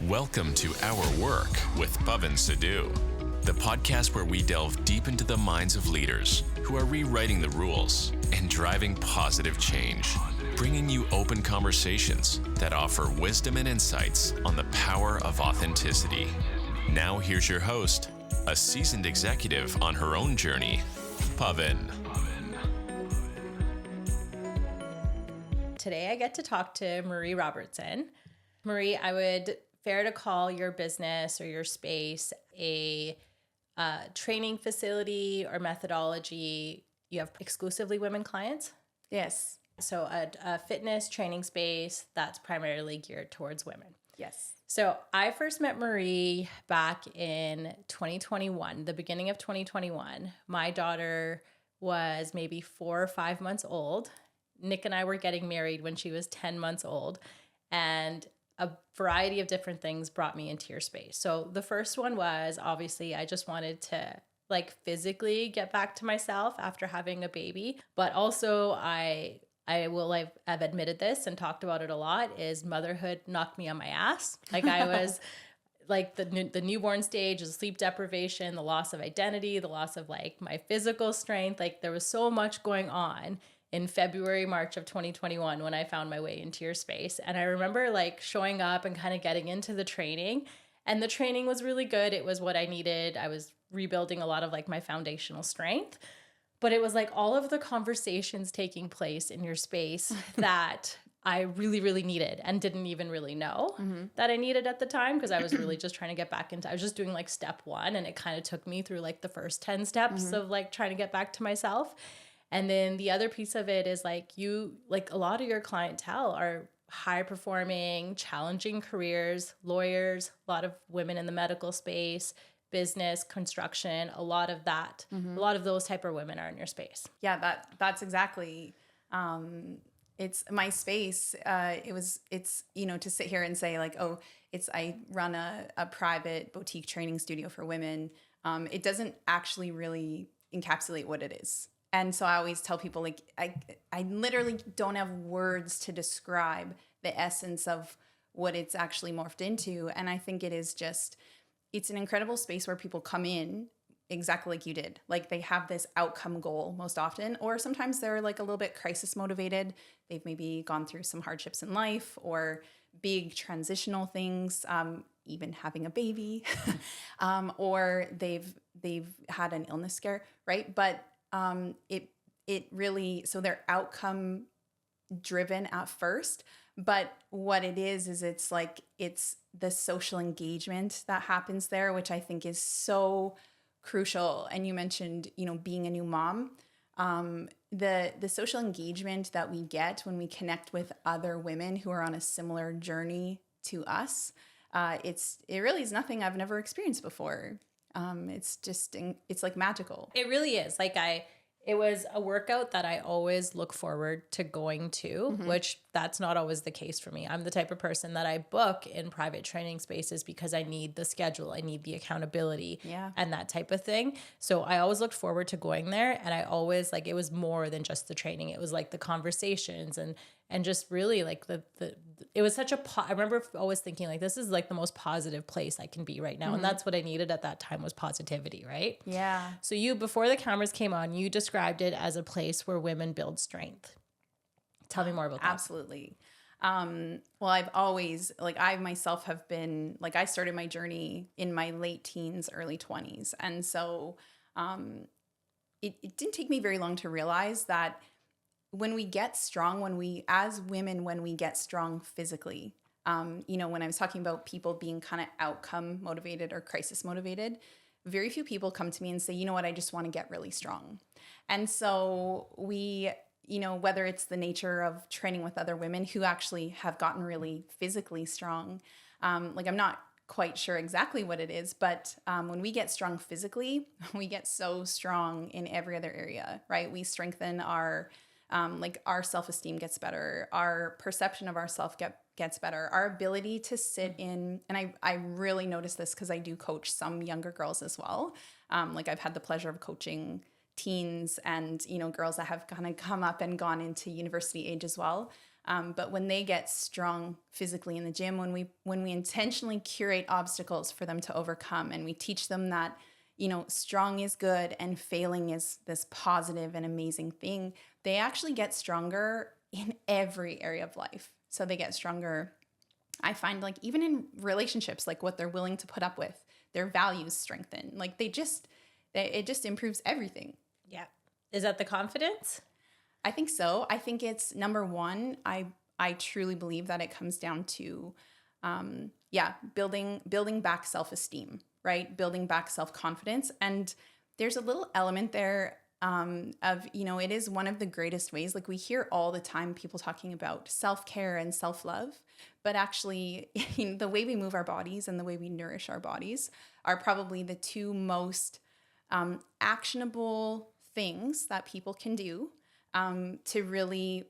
Welcome to Our Work with Pavan Sidhu, the podcast where we delve deep into the minds of leaders who are rewriting the rules and driving positive change, bringing you open conversations that offer wisdom and insights on the power of authenticity. Now here's your host, a seasoned executive on her own journey, Pavan. Today I get to talk to Marie Robertson. Marie, I would fair to call your business or your space a training facility or methodology. You have exclusively women clients? Yes. So a fitness training space that's primarily geared towards women. Yes. So I first met Marie back in 2021, the beginning of 2021. My daughter was maybe 4 or 5 months old. Nick and I were getting married when she was 10 months old, and a variety of different things brought me into your space. So the first one was obviously I just wanted to physically get back to myself after having a baby, but also I've admitted this and talked about it a lot, is motherhood knocked me on my ass. I was the newborn stage, the sleep deprivation, the loss of identity, the loss of my physical strength. There was so much going on in February, March of 2021 when I found my way into your space. And I remember showing up and kind of getting into the training, and the training was really good. It was what I needed. I was rebuilding a lot of my foundational strength, but it was all of the conversations taking place in your space that I really, really needed and didn't even really know that I needed at the time, because I was really just trying to get back into, I was just doing step one, and it kind of took me through the first 10 steps of trying to get back to myself. And then the other piece of it is a lot of your clientele are high performing, challenging careers, lawyers, a lot of women in the medical space, business, construction, a lot of that, a lot of those type of women are in your space. Yeah, that's exactly, it's my space. It's to sit here and say I run a private boutique training studio for women. It doesn't actually really encapsulate what it is. And so I always tell people, I literally don't have words to describe the essence of what it's actually morphed into. And I think it's an incredible space where people come in exactly like you did. They have this outcome goal most often, or sometimes they're a little bit crisis motivated. They've maybe gone through some hardships in life or big transitional things, even having a baby, or they've had an illness scare, right? But it really, so they're outcome driven at first, but what it is it's the social engagement that happens there, which I think is so crucial. And you mentioned, being a new mom, the social engagement that we get when we connect with other women who are on a similar journey to us, it really is nothing I've never experienced before. It's magical. It really is. It was a workout that I always look forward to going to, which that's not always the case for me. I'm the type of person that I book in private training spaces because I need the schedule, I need the accountability, and that type of thing. So I always looked forward to going there, and I always it was more than just the training. It was the conversations and just really it was such I remember always thinking this is the most positive place I can be right now. And that's what I needed at that time, was positivity, right? Yeah. So you, before the cameras came on, you described it as a place where women build strength. Tell me more about that. Absolutely. Well, I've always, I myself have been, I started my journey in my late teens, early 20s. And so it didn't take me very long to realize that when we get strong, as women, when we get strong physically, when I was talking about people being kind of outcome motivated or crisis motivated, very few people come to me and say, you know what, I just want to get really strong. And so we, whether it's the nature of training with other women who actually have gotten really physically strong, I'm not quite sure exactly what it is, but when we get strong physically, we get so strong in every other area, right? We strengthen our self-esteem gets better. Our perception of ourself gets better. Our ability to sit in, and I really notice this because I do coach some younger girls as well. I've had the pleasure of coaching teens and, girls that have kind of come up and gone into university age as well. But when they get strong physically in the gym, when we intentionally curate obstacles for them to overcome, and we teach them that, strong is good and failing is this positive and amazing thing, they actually get stronger in every area of life. So they get stronger, I find, like, even in relationships, like what they're willing to put up with, their values strengthen. Like it just improves everything. Yeah. Is that the confidence? I think so. I think it's number one. I truly believe that it comes down to, building back self-esteem, right? Building back self-confidence. And there's a little element there of, it is one of the greatest ways. Like we hear all the time people talking about self-care and self-love, but actually the way we move our bodies and the way we nourish our bodies are probably the two most actionable things that people can do to really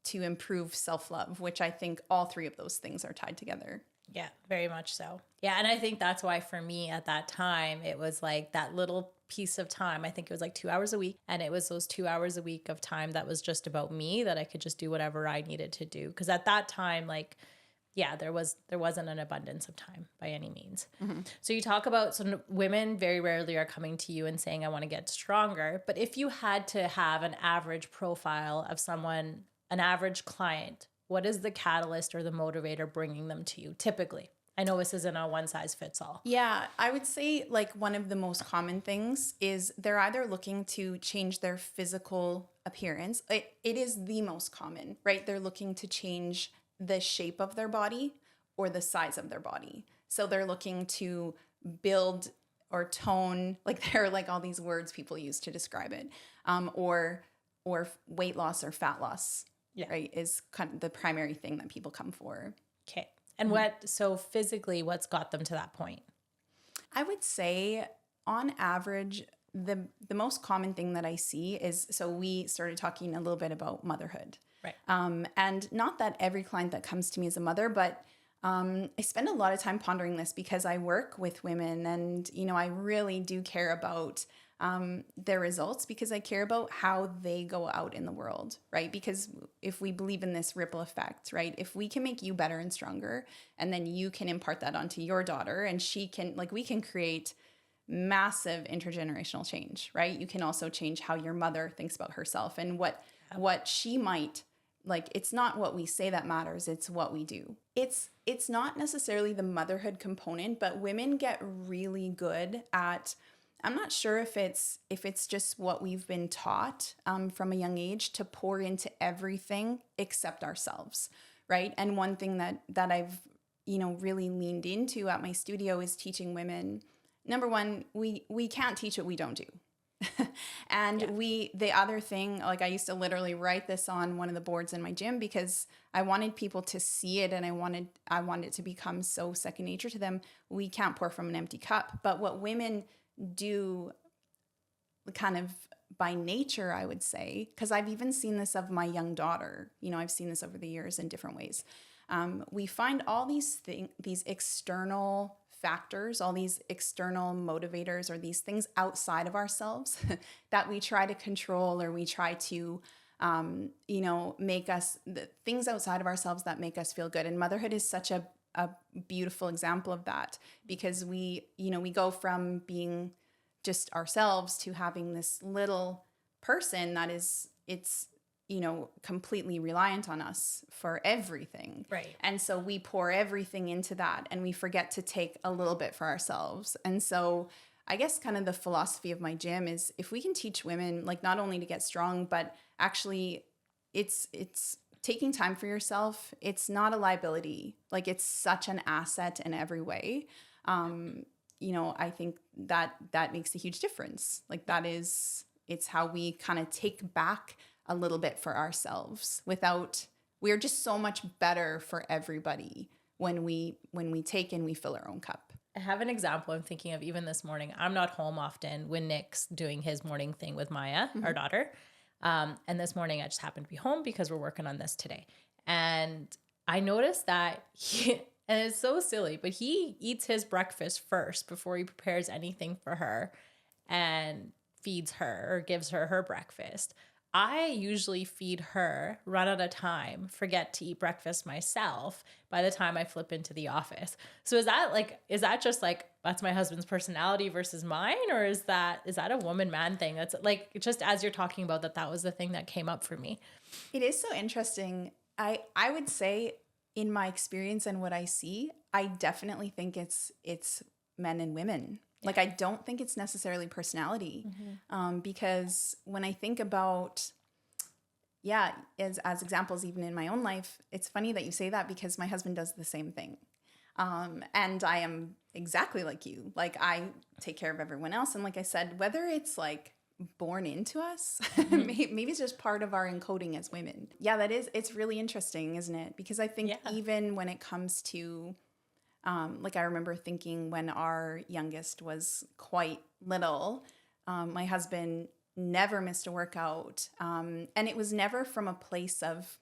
to improve self-love, which I think all three of those things are tied together. Yeah, very much so. Yeah. And I think that's why for me at that time, it was like that little piece of time. I think it was like 2 hours a week. And it was those 2 hours a week of time that was just about me, that I could just do whatever I needed to do. Because at that time, there wasn't an abundance of time by any means. Mm-hmm. So you talk about, so women very rarely are coming to you and saying, I want to get stronger. But if you had to have an average profile of someone, an average client, what is the catalyst or the motivator bringing them to you typically? I know this isn't a one size fits all. Yeah, I would say one of the most common things is they're either looking to change their physical appearance. It is the most common, right? They're looking to change the shape of their body or the size of their body. So they're looking to build or tone, there are all these words people use to describe it, or weight loss or fat loss. Yeah. Right, is kind of the primary thing that people come for. Okay. And so physically, what's got them to that point? I would say on average, the most common thing that I see is, so we started talking a little bit about motherhood. Right. And not that every client that comes to me is a mother, but I spend a lot of time pondering this because I work with women and, I really do care about their results because I care about how they go out in the world, right? Because if we believe in this ripple effect, right? If we can make you better and stronger, and then you can impart that onto your daughter and she can, we can create massive intergenerational change, right? You can also change how your mother thinks about herself and what she might, it's not what we say that matters, it's what we do. It's not necessarily the motherhood component, but women get really good at, I'm not sure if it's just what we've been taught from a young age to pour into everything except ourselves, right? And one thing that I've really leaned into at my studio is teaching women. Number one, we can't teach what we don't do. And the other thing, I used to literally write this on one of the boards in my gym because I wanted people to see it and I wanted it to become so second nature to them. We can't pour from an empty cup. But what women do kind of by nature, I would say, because I've even seen this of my young daughter, I've seen this over the years in different ways. We find all these external factors, all these external motivators or these things outside of ourselves that we try to control or we try to, make us, the things outside of ourselves that make us feel good. And motherhood is such a beautiful example of that because we go from being just ourselves to having this little person that it's completely reliant on us for everything. Right. And so we pour everything into that and we forget to take a little bit for ourselves. And so I guess kind of the philosophy of my gym is if we can teach women not only to get strong, but actually it's taking time for yourself. It's not a liability. It's such an asset in every way. I think that makes a huge difference. It's how we kind of take back a little bit for ourselves we're just so much better for everybody when we take and we fill our own cup. I have an example I'm thinking of even this morning. I'm not home often when Nick's doing his morning thing with Maya, our daughter. And this morning I just happened to be home because we're working on this today. And I noticed that and it's so silly, but he eats his breakfast first before he prepares anything for her and feeds her or gives her breakfast. I usually feed her, run out of time, forget to eat breakfast myself by the time I flip into the office. So is that just like, that's my husband's personality versus mine? Or is that a woman man thing? That's like, just as you're talking about that was the thing that came up for me. It is so interesting. I would say in my experience and what I see, I definitely think it's men and women. Like, I don't think it's necessarily personality, because when I think about, as examples, even in my own life, it's funny that you say that because my husband does the same thing. And I am exactly like you. Like, I take care of everyone else. And like I said, whether it's like born into us, maybe it's just part of our encoding as women. Yeah, it's really interesting, isn't it? Because I think even when it comes to, like, I remember thinking when our youngest was quite little, my husband never missed a workout. And it was never from a place of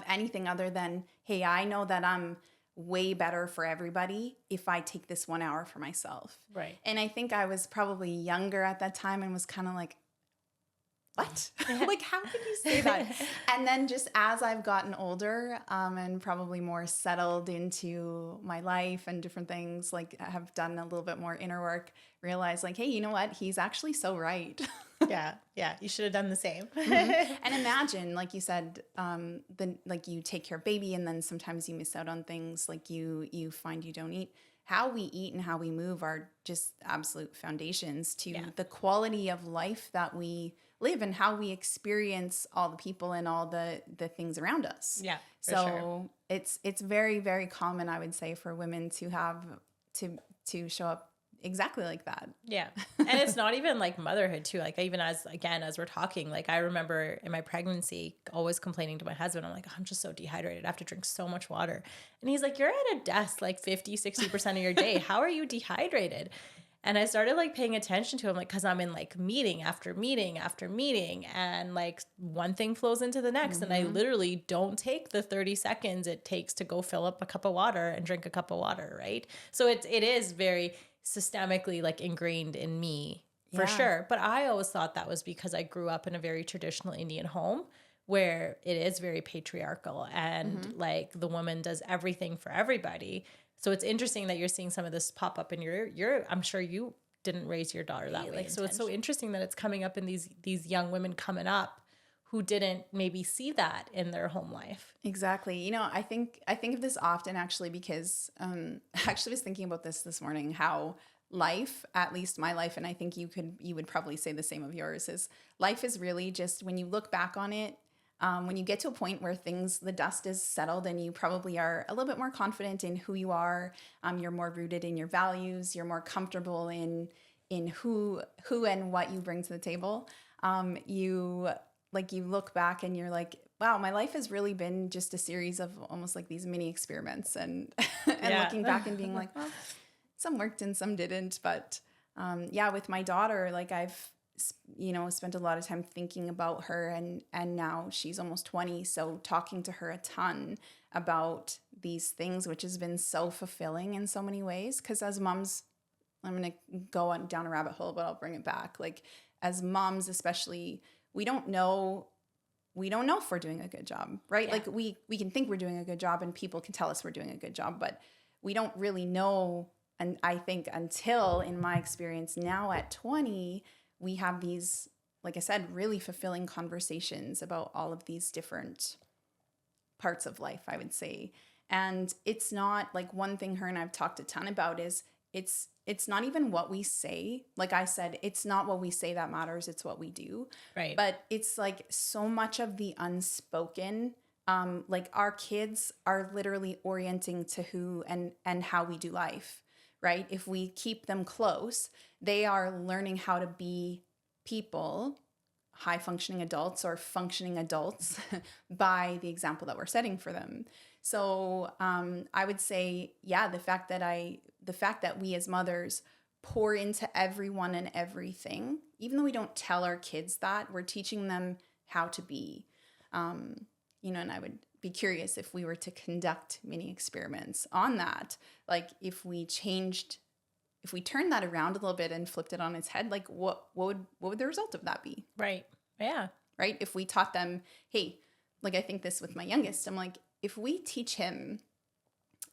anything other than, hey, I know that I'm way better for everybody if I take this 1 hour for myself. Right. And I think I was probably younger at that time and was kind of like, what? Like, how could you say that? And then just as I've gotten older, and probably more settled into my life and different things, like I have done a little bit more inner work, realized like, hey, you know what? He's actually so right. Yeah. You should have done the same. And imagine, like you said, like you take care of baby and then sometimes you miss out on things, like you find you don't eat. How we eat and how we move are just absolute foundations to the quality of life that we live and how we experience all the people and all the things around us. Yeah. So it's very, very common, I would say, for women to have to show up exactly like that. Yeah. And it's not even like motherhood too. Like, even as we're talking, like I remember in my pregnancy always complaining to my husband, I'm like, I'm just so dehydrated. I have to drink so much water. And he's like, you're at a desk like 50-60% of your day. How are you dehydrated? And I started like paying attention to him, like, cause I'm in like meeting after meeting after meeting, and like one thing flows into the next. And I literally don't take the 30 seconds it takes to go fill up a cup of water and drink a cup of water. Right. So it is very systemically like ingrained in me for sure. But I always thought that was because I grew up in a very traditional Indian home where it is very patriarchal and like the woman does everything for everybody. So it's interesting that you're seeing some of this pop up in your I'm sure you didn't raise your daughter that way. So it's so interesting that it's coming up in these young women coming up who didn't maybe see that in their home life. Exactly. You know, I think of this often actually because I actually was thinking about this morning, how life, at least my life, and I think you would probably say the same of yours, is life is really just, when you look back on it, when you get to a point where the dust is settled and you probably are a little bit more confident in who you are, you're more rooted in your values, you're more comfortable in who and what you bring to the table, you look back and you're like, wow, my life has really been just a series of almost like these mini experiments, and looking back and being like, well, some worked and some didn't. But with my daughter, like I've, spent a lot of time thinking about her, and now she's almost 20. So talking to her a ton about these things, which has been so fulfilling in so many ways. Because as moms, I'm going to go down a rabbit hole, but I'll bring it back. Like as moms, especially, we don't know if we're doing a good job, right? Yeah. Like we can think we're doing a good job and people can tell us we're doing a good job, but we don't really know. And I think until, in my experience now at 20, we have these, like I said, really fulfilling conversations about all of these different parts of life, I would say. And it's not like, one thing her and I've talked a ton about is it's not even what we say. Like I said, it's not what we say that matters. It's what we do. Right. But it's like so much of the unspoken, like our kids are literally orienting to who and how we do life, right? If we keep them close, they are learning how to be people, high functioning adults or functioning adults by the example that we're setting for them. So I would say, the fact that we as mothers pour into everyone and everything, even though we don't tell our kids that, we're teaching them how to be, and I would be curious if we were to conduct mini experiments on that, like if we turned that around a little bit and flipped it on its head, like what would the result of that be? Right. Yeah. right? If we taught them, hey, like I think this with my youngest, I'm like, if we teach him,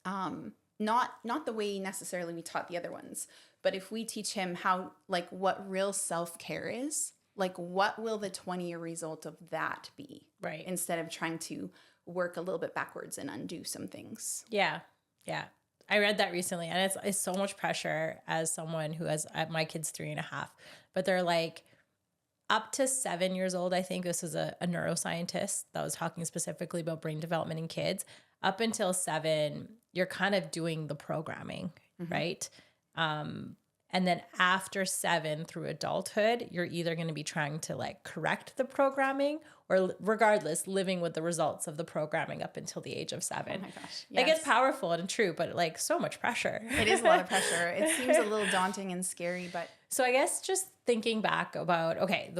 not the way necessarily we taught the other ones, but if we teach him how, like what real self-care is, like what will the 20-year result of that be? Right. Instead of trying to work a little bit backwards and undo some things. Yeah. Yeah. I read that recently, and it's so much pressure as someone who has, my kid's 3.5, but they're like up to 7 years old. I think this was a neuroscientist that was talking specifically about brain development in kids. Up until 7, you're kind of doing the programming, right? And then after 7 through adulthood, you're either going to be trying to like correct the programming or regardless, living with the results of the programming up until the age of 7. Oh my gosh. Like it's powerful and true, but like so much pressure. It is a lot of pressure. It seems a little daunting and scary, but. So I guess just thinking back about, okay,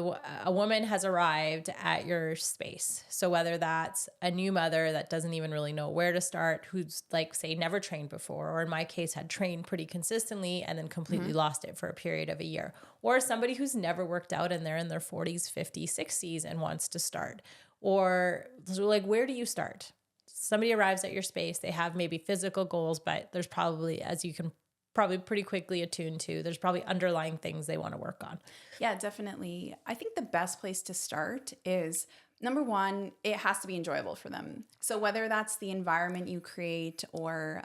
a woman has arrived at your space. So whether that's a new mother that doesn't even really know where to start, who's like, say, never trained before, or in my case, had trained pretty consistently and then completely lost it for a period of a year, or somebody who's never worked out and they're in their 40s, 50s, 60s and wants to start, or so like, where do you start? Somebody arrives at your space, they have maybe physical goals, but there's probably, as you can probably pretty quickly attuned to, there's probably underlying things they want to work on. Yeah, definitely. I think the best place to start is, number one, it has to be enjoyable for them. So whether that's the environment you create or,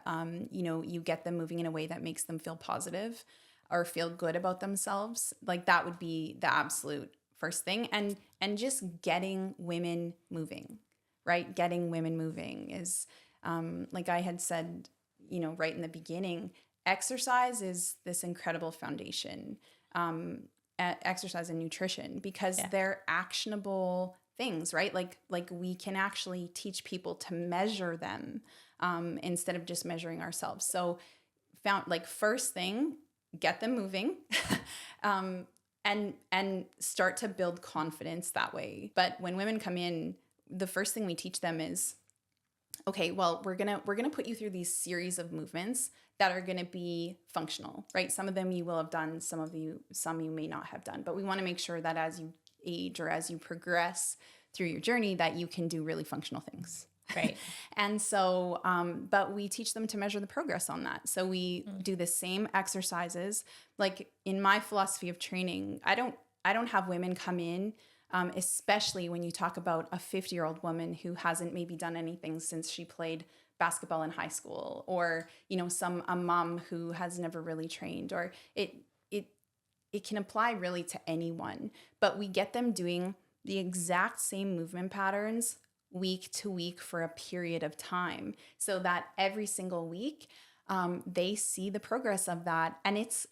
you get them moving in a way that makes them feel positive or feel good about themselves, like that would be the absolute first thing. And just getting women moving, right? Getting women moving is, like I had said, right in the beginning, exercise is this incredible foundation, exercise and nutrition, because they're actionable things, right? Like we can actually teach people to measure them instead of just measuring ourselves. So first thing, get them moving and start to build confidence that way. But when women come in, the first thing we teach them is, okay, well, we're gonna put you through these series of movements that are gonna be functional, right? Some of them you will have done, some you may not have done. But we want to make sure that as you age or as you progress through your journey, that you can do really functional things. Right. And so, but we teach them to measure the progress on that. So we do the same exercises. Like in my philosophy of training, I don't have women come in, especially when you talk about a 50-year-old woman who hasn't maybe done anything since she played basketball in high school, or, a mom who has never really trained, or it can apply really to anyone, but we get them doing the exact same movement patterns week to week for a period of time, so that every single week, they see the progress of that. And it's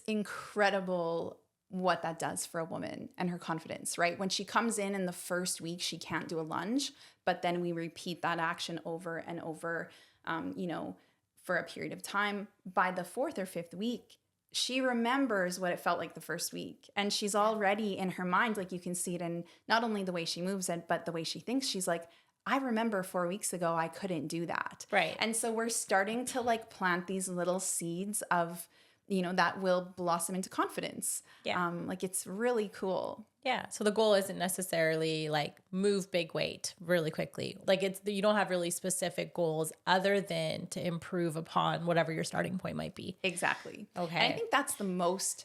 incredible what that does for a woman and her confidence, right? When she comes in the first week, she can't do a lunge, but then we repeat that action over and over, for a period of time. By the 4th or 5th week, she remembers what it felt like the first week. And she's already in her mind, like you can see it in not only the way she moves it, but the way she thinks. She's like, I remember 4 weeks ago, I couldn't do that. Right. And so we're starting to like plant these little seeds of, that will blossom into confidence. Yeah. It's really cool. Yeah. So the goal isn't necessarily like move big weight really quickly. Like you don't have really specific goals other than to improve upon whatever your starting point might be. Exactly. Okay. And I think that's the most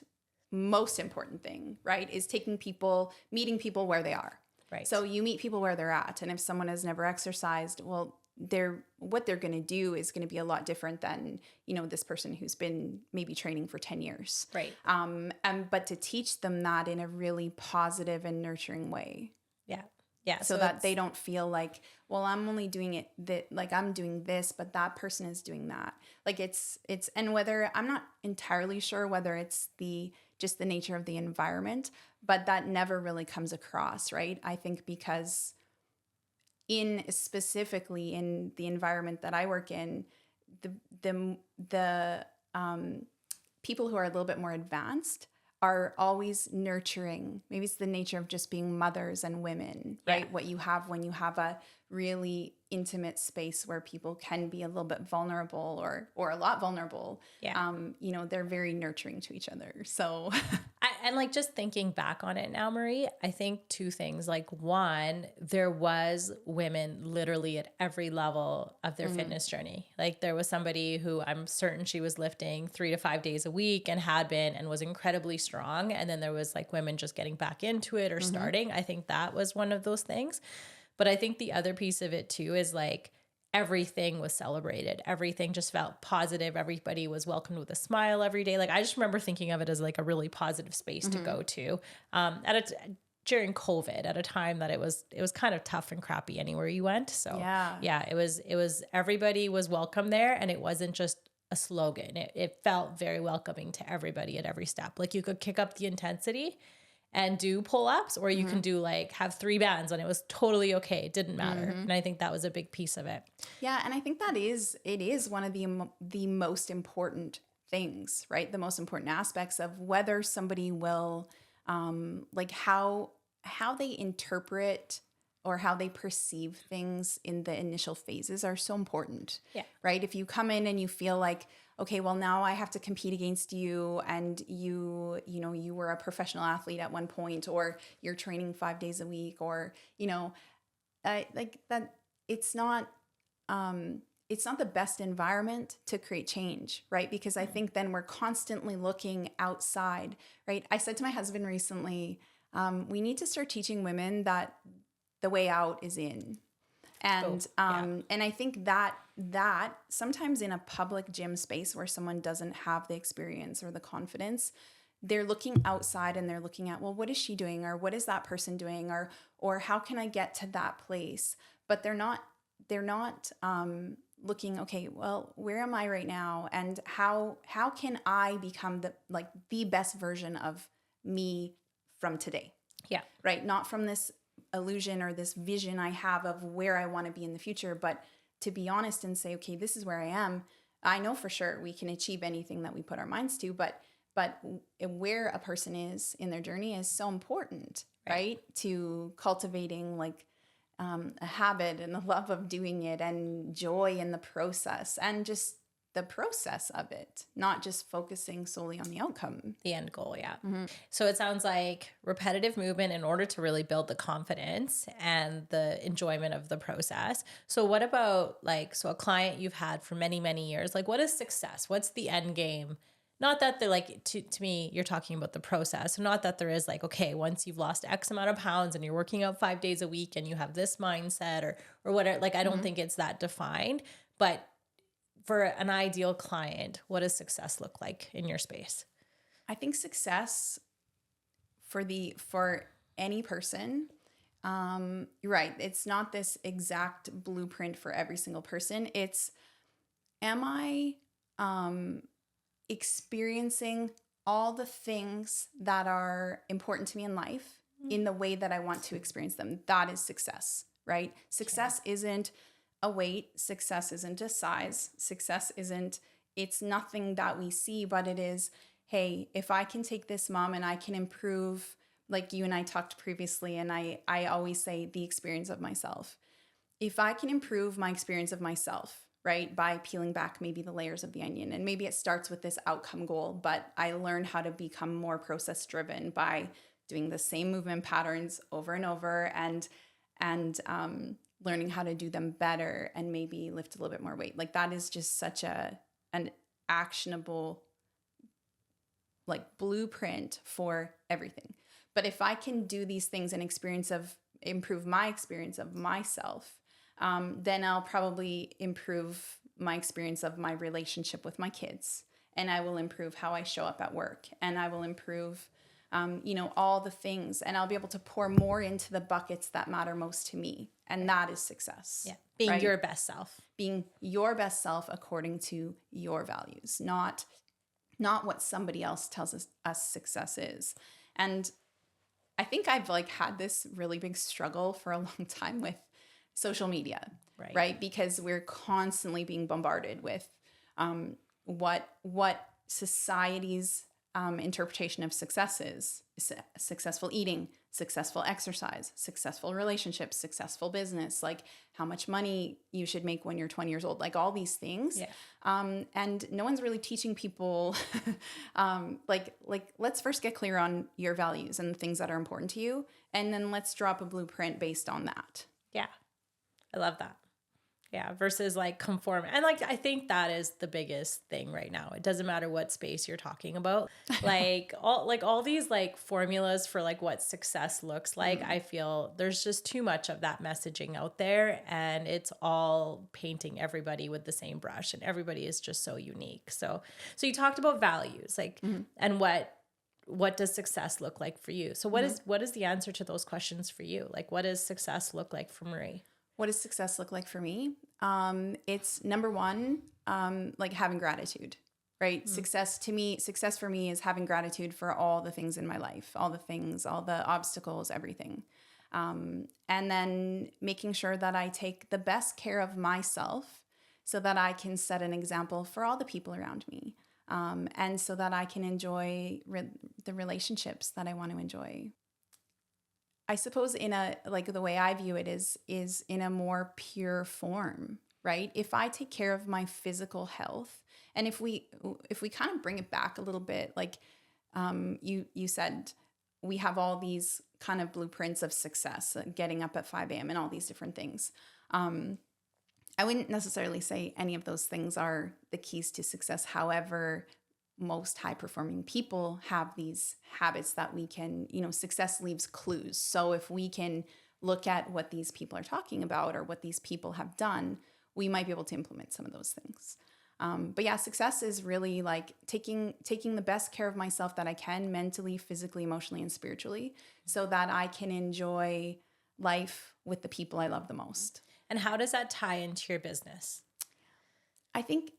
important thing, right? Is meeting people where they are. Right. So you meet people where they're at. And if someone has never exercised, well, what they're going to do is going to be a lot different than, this person who's been maybe training for 10 years. Right. But to teach them that in a really positive and nurturing way. Yeah. Yeah. So that they don't feel like, well, I'm only doing it like I'm doing this, but that person is doing that. Like and whether, I'm not entirely sure whether it's just the nature of the environment, but that never really comes across, right? I think because specifically in the environment that I work in, the people who are a little bit more advanced are always nurturing. Maybe it's the nature of just being mothers and women, right? Yeah. What you have when you have a really intimate space where people can be a little bit vulnerable or a lot vulnerable. Yeah. They're very nurturing to each other. So And like just thinking back on it now, Marie, I think two things. Like one, there was women literally at every level of their fitness journey. Like there was somebody who I'm certain she was lifting 3 to 5 days a week and had been and was incredibly strong. And then there was like women just getting back into it or starting. I think that was one of those things. But I think the other piece of it too is like everything was celebrated. Everything just felt positive. Everybody was welcomed with a smile every day. Like I just remember thinking of it as like a really positive space to go to during COVID at a time that it was kind of tough and crappy anywhere you went. So yeah, it was everybody was welcome there, and it wasn't just a slogan. It felt very welcoming to everybody at every step. Like you could kick up the intensity and do pull-ups, or you can do like have 3 bands and it was totally okay. It didn't matter. And I think that was a big piece of it. Yeah. And I think it is one of the most important things, right? The most important aspects of whether somebody will, like how they interpret or how they perceive things in the initial phases are so important. Yeah. Right. If you come in and you feel like, okay, well now I have to compete against you, and you were a professional athlete at one point, or you're training 5 days a week, or, like that, it's not the best environment to create change, right? Because I think then we're constantly looking outside, right? I said to my husband recently, we need to start teaching women that the way out is in. And and I think that sometimes in a public gym space where someone doesn't have the experience or the confidence, they're looking outside and they're looking at, well, what is she doing, or what is that person doing, or how can I get to that place? But they're not looking, okay, well, where am I right now, and how can I become the best version of me from today? Yeah. Right. Not from this illusion or this vision I have of where I want to be in the future, but to be honest and say, okay, this is where I am. I know for sure we can achieve anything that we put our minds to, but where a person is in their journey is so important, right? To cultivating like a habit and the love of doing it and joy in the process, and just the process of it, not just focusing solely on the outcome. The end goal, yeah. So it sounds like repetitive movement in order to really build the confidence and the enjoyment of the process. So what about a client you've had for many, many years, like what is success? What's the end game? Not that they're like, to me, you're talking about the process. Not that there is like, okay, once you've lost X amount of pounds and you're working out 5 days a week and you have this mindset or whatever, like I don't think it's that defined, but for an ideal client, what does success look like in your space? I think success for any person, you're right. It's not this exact blueprint for every single person. It's, am I experiencing all the things that are important to me in life in the way that I want to experience them? That is success, right? Success isn't a weight. Success isn't a size. Success it's nothing that we see, but it is, hey, if I can take this mom and I can improve, like you and I talked previously, and I always say the experience of myself. If I can improve my experience of myself, right, by peeling back maybe the layers of the onion, and maybe it starts with this outcome goal, but I learn how to become more process driven by doing the same movement patterns over and over, and learning how to do them better and maybe lift a little bit more weight. Like that is just such an actionable like blueprint for everything. But if I can do these things and improve my experience of myself, then I'll probably improve my experience of my relationship with my kids, and I will improve how I show up at work, and I will improve all the things, and I'll be able to pour more into the buckets that matter most to me. And that is success. Yeah. Being your best self. Being your best self according to your values, not what somebody else tells us success is. And I think I've had this really big struggle for a long time with social media, right? Because we're constantly being bombarded with what society's interpretation of success is: successful eating, successful exercise, successful relationships, successful business, like how much money you should make when you're 20 years old, like all these things. And no one's really teaching people, like let's first get clear on your values and the things that are important to you. And then let's drop a blueprint based on that. Yeah. I love that. Yeah. Versus like conform. And like, I think that is the biggest thing right now. It doesn't matter what space you're talking about. Like all these like formulas for like what success looks like. I feel there's just too much of that messaging out there, and it's all painting everybody with the same brush, and everybody is just so unique. So you talked about values, like, and what does success look like for you? So what is the answer to those questions for you? Like, what does success look like for Marie? What does success look like for me? It's number one, like having gratitude, right? Success for me is having gratitude for all the things in my life, all the obstacles, everything. And then making sure that I take the best care of myself so that I can set an example for all the people around me. And so that I can enjoy the relationships that I want to enjoy. I suppose the way I view it is in a more pure form, right? If I take care of my physical health, and if we kind of bring it back a little bit, like you said, we have all these kind of blueprints of success, getting up at 5 a.m. and all these different things. I wouldn't necessarily say any of those things are the keys to success. However, most high-performing people have these habits that we can, success leaves clues. So if we can look at what these people are talking about or what these people have done, we might be able to implement some of those things. But yeah, success is really like taking the best care of myself that I can, mentally, physically, emotionally, and spiritually, so that I can enjoy life with the people I love the most. And how does that tie into your business? I think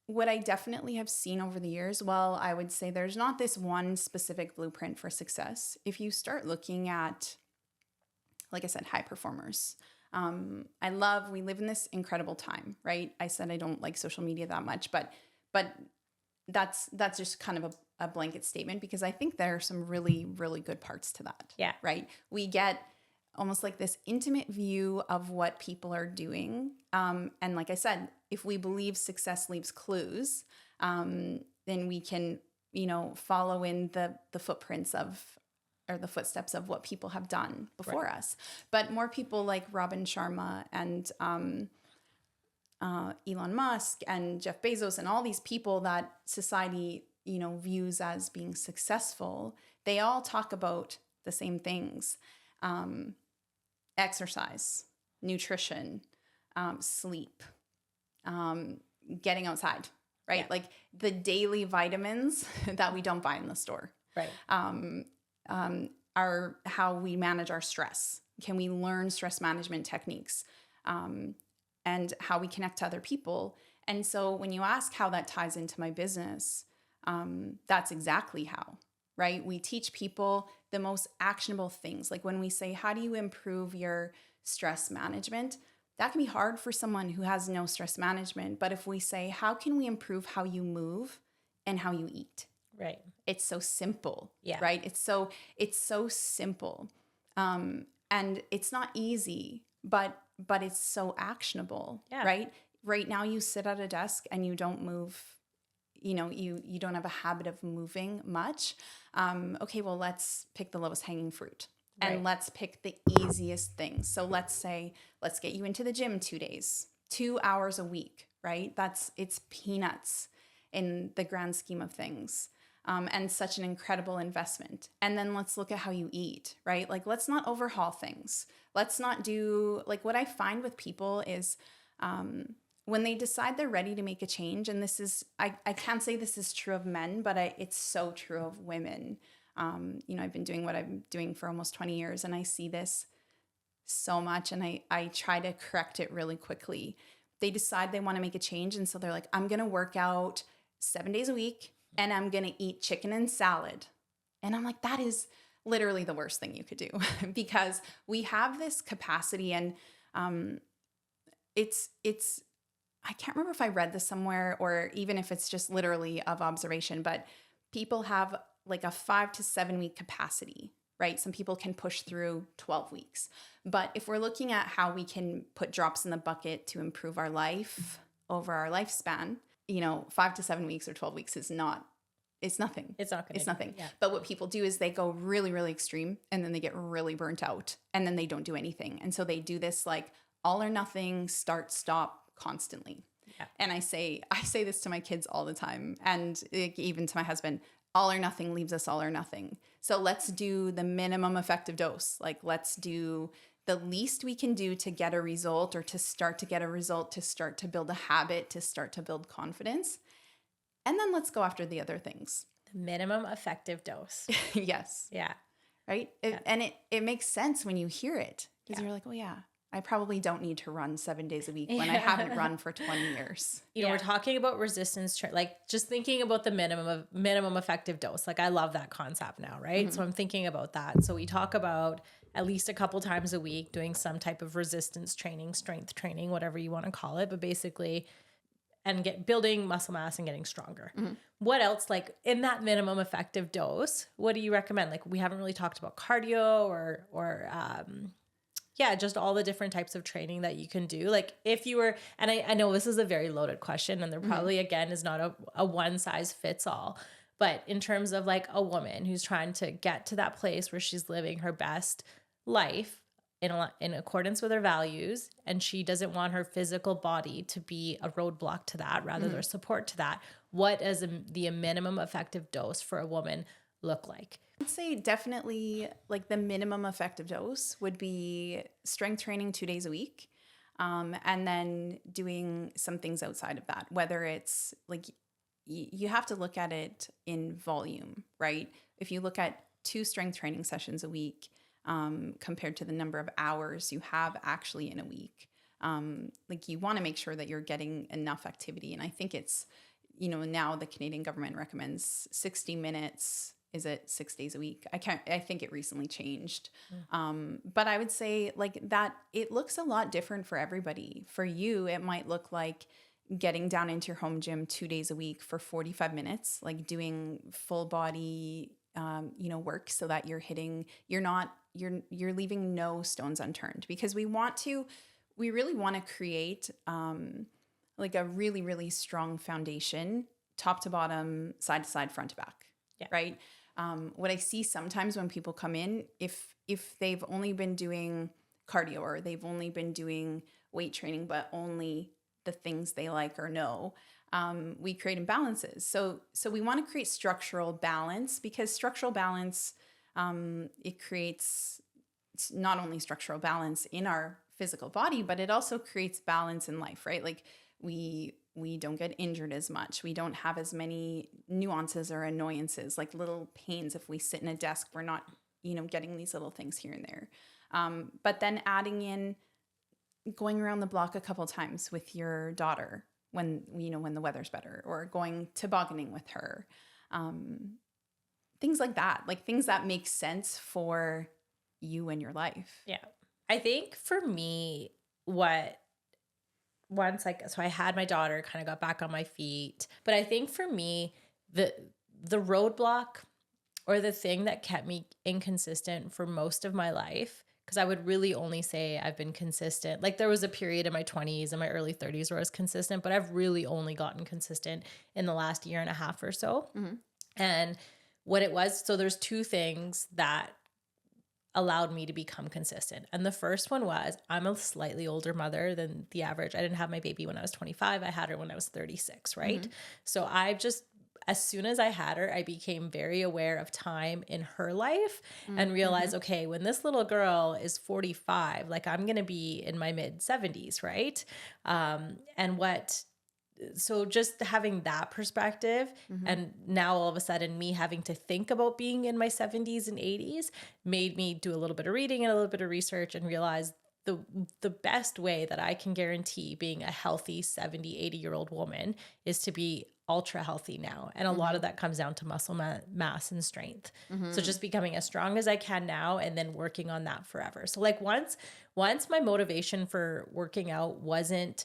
what I definitely have seen over the years, well, I would say there's not this one specific blueprint for success. If you start looking at, like I said, high performers, we live in this incredible time, right? I said I don't like social media that much, but that's just kind of a blanket statement, because I think there are some really, really good parts to that. Yeah. Right? We get almost like this intimate view of what people are doing. And like I said, if we believe success leaves clues, then we can, follow in the footprints or the footsteps of what people have done before us. But more people like Robin Sharma and Elon Musk and Jeff Bezos and all these people that society, views as being successful, they all talk about the same things. Exercise, nutrition, sleep, getting outside, right? Yeah. Like the daily vitamins that we don't buy in the store. Right. Are how we manage our stress. Can we learn stress management techniques? And how we connect to other people. And so when you ask how that ties into my business, that's exactly how. Right? We teach people the most actionable things. Like when we say, how do you improve your stress management? That can be hard for someone who has no stress management. But if we say, how can we improve how you move and how you eat? Right. It's so simple. Yeah. Right? It's so simple. And it's not easy, but it's so actionable. Yeah. Right? Right now you sit at a desk and you don't move. You don't have a habit of moving much. Okay, well, let's pick the lowest hanging fruit and let's pick the easiest things. So let's get you into the gym 2 days, 2 hours a week, right? It's peanuts in the grand scheme of things. And such an incredible investment. And then let's look at how you eat, right? Like, let's not overhaul things. Let's not do, like, what I find with people is, when they decide they're ready to make a change, and this is, I can't say this is true of men, but it's so true of women. I've been doing what I'm doing for almost 20 years, and I see this so much, and I try to correct it really quickly. They decide they want to make a change, and so they're like, I'm going to work out 7 days a week, and I'm going to eat chicken and salad. And I'm like, that is literally the worst thing you could do, because we have this capacity, and it's I can't remember if I read this somewhere or even if it's just literally of observation, but people have like a 5 to 7 week capacity right? Some people can push through 12 weeks. But if we're looking at how we can put drops in the bucket to improve our life over our lifespan, 5 to 7 weeks or 12 weeks is not, it's nothing. It's not going to. It's nothing. Yeah. But what people do is they go really, really extreme and then they get really burnt out and then they don't do anything. And so they do this like all or nothing, start, stop constantly. Yeah. And I say this to my kids all the time, and even to my husband, all or nothing leaves us all or nothing. So let's do the minimum effective dose. Like let's do the least we can do to get a result, or to start to get a result, to start to build a habit, to start to build confidence. And then let's go after the other things. The minimum effective dose. Yes. Yeah. Right? And it makes sense when you hear it, because you're like, oh yeah, I probably don't need to run 7 days a week when I haven't run for 20 years. We're talking about resistance, like just thinking about the minimum effective dose. Like I love that concept now, right? So I'm thinking about that. So we talk about at least a couple times a week doing some type of resistance training, strength training, whatever you want to call it, but basically, and building muscle mass and getting stronger. What else, like in that minimum effective dose, what do you recommend? Like we haven't really talked about cardio or just all the different types of training that you can do. Like if you were, and I know this is a very loaded question and there probably, again, is not a one size fits all, but in terms of like a woman who's trying to get to that place where she's living her best life in accordance with her values, and she doesn't want her physical body to be a roadblock to that, rather than support to that, what does the minimum effective dose for a woman look like? I'd say definitely like the minimum effective dose would be strength training 2 days a week. And then doing some things outside of that, whether it's like, you have to look at it in volume, right? If you look at 2 strength training sessions a week, compared to the number of hours you have actually in a week, like you want to make sure that you're getting enough activity. And I think it's, now the Canadian government recommends 60 minutes. Is it 6 days a week? I think it recently changed. But I would say like that, it looks a lot different for everybody. For you, it might look like getting down into your home gym 2 days a week for 45 minutes, like doing full body, work, so that you're leaving no stones unturned, because we really want to create, like a really, really strong foundation, top to bottom, side to side, front to back. Yeah. Right. What I see sometimes when people come in, if they've only been doing cardio or they've only been doing weight training, but only the things they like or know, we create imbalances. So we want to create structural balance, because structural balance, it creates not only structural balance in our physical body, but it also creates balance in life, right? Like we don't get injured as much. We don't have as many nuances or annoyances, like little pains. If we sit in a desk, we're not, getting these little things here and there. But then adding in going around the block a couple times with your daughter when the weather's better, or going tobogganing with her. Things like that, like things that make sense for you and your life. Yeah. I think for me, so I had my daughter, kind of got back on my feet. But I think for me, the roadblock, or the thing that kept me inconsistent for most of my life, because I would really only say I've been consistent. Like there was a period in my 20s and my early 30s where I was consistent, but I've really only gotten consistent in the last year and a half or so. And what it was, so there's 2 things that allowed me to become consistent. And the first one was, I'm a slightly older mother than the average. I didn't have my baby when I was 25. I had her when I was 36, right? So as soon as I had her, I became very aware of time in her life and realized, okay, when this little girl is 45, like I'm going to be in my mid 70s, right? So just having that perspective, and now all of a sudden me having to think about being in my 70s and 80s made me do a little bit of reading and a little bit of research, and realize the best way that I can guarantee being a healthy 70, 80-year-old woman is to be ultra healthy now. And a lot of that comes down to muscle mass and strength. So just becoming as strong as I can now, and then working on that forever. So like once my motivation for working out wasn't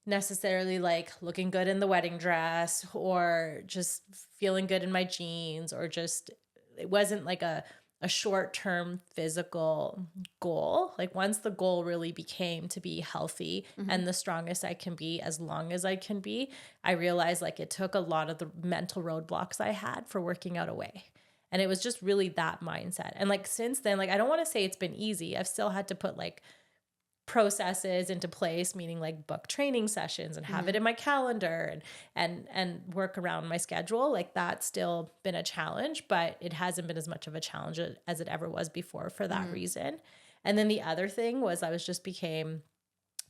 necessarily like looking good in the wedding dress, or just feeling good in my jeans, or just, it wasn't like a a short-term physical goal. Like once the goal really became to be healthy and the strongest I can be as long as I can be, I realized like it took a lot of the mental roadblocks I had for working out away. And it was just really that mindset. And like since then, like I don't want to say it's been easy. I've still had to put like processes into place, meaning like book training sessions and have it in my calendar and work around my schedule. Like that's still been a challenge, but it hasn't been as much of a challenge as it ever was before for that reason. And then the other thing was I was just became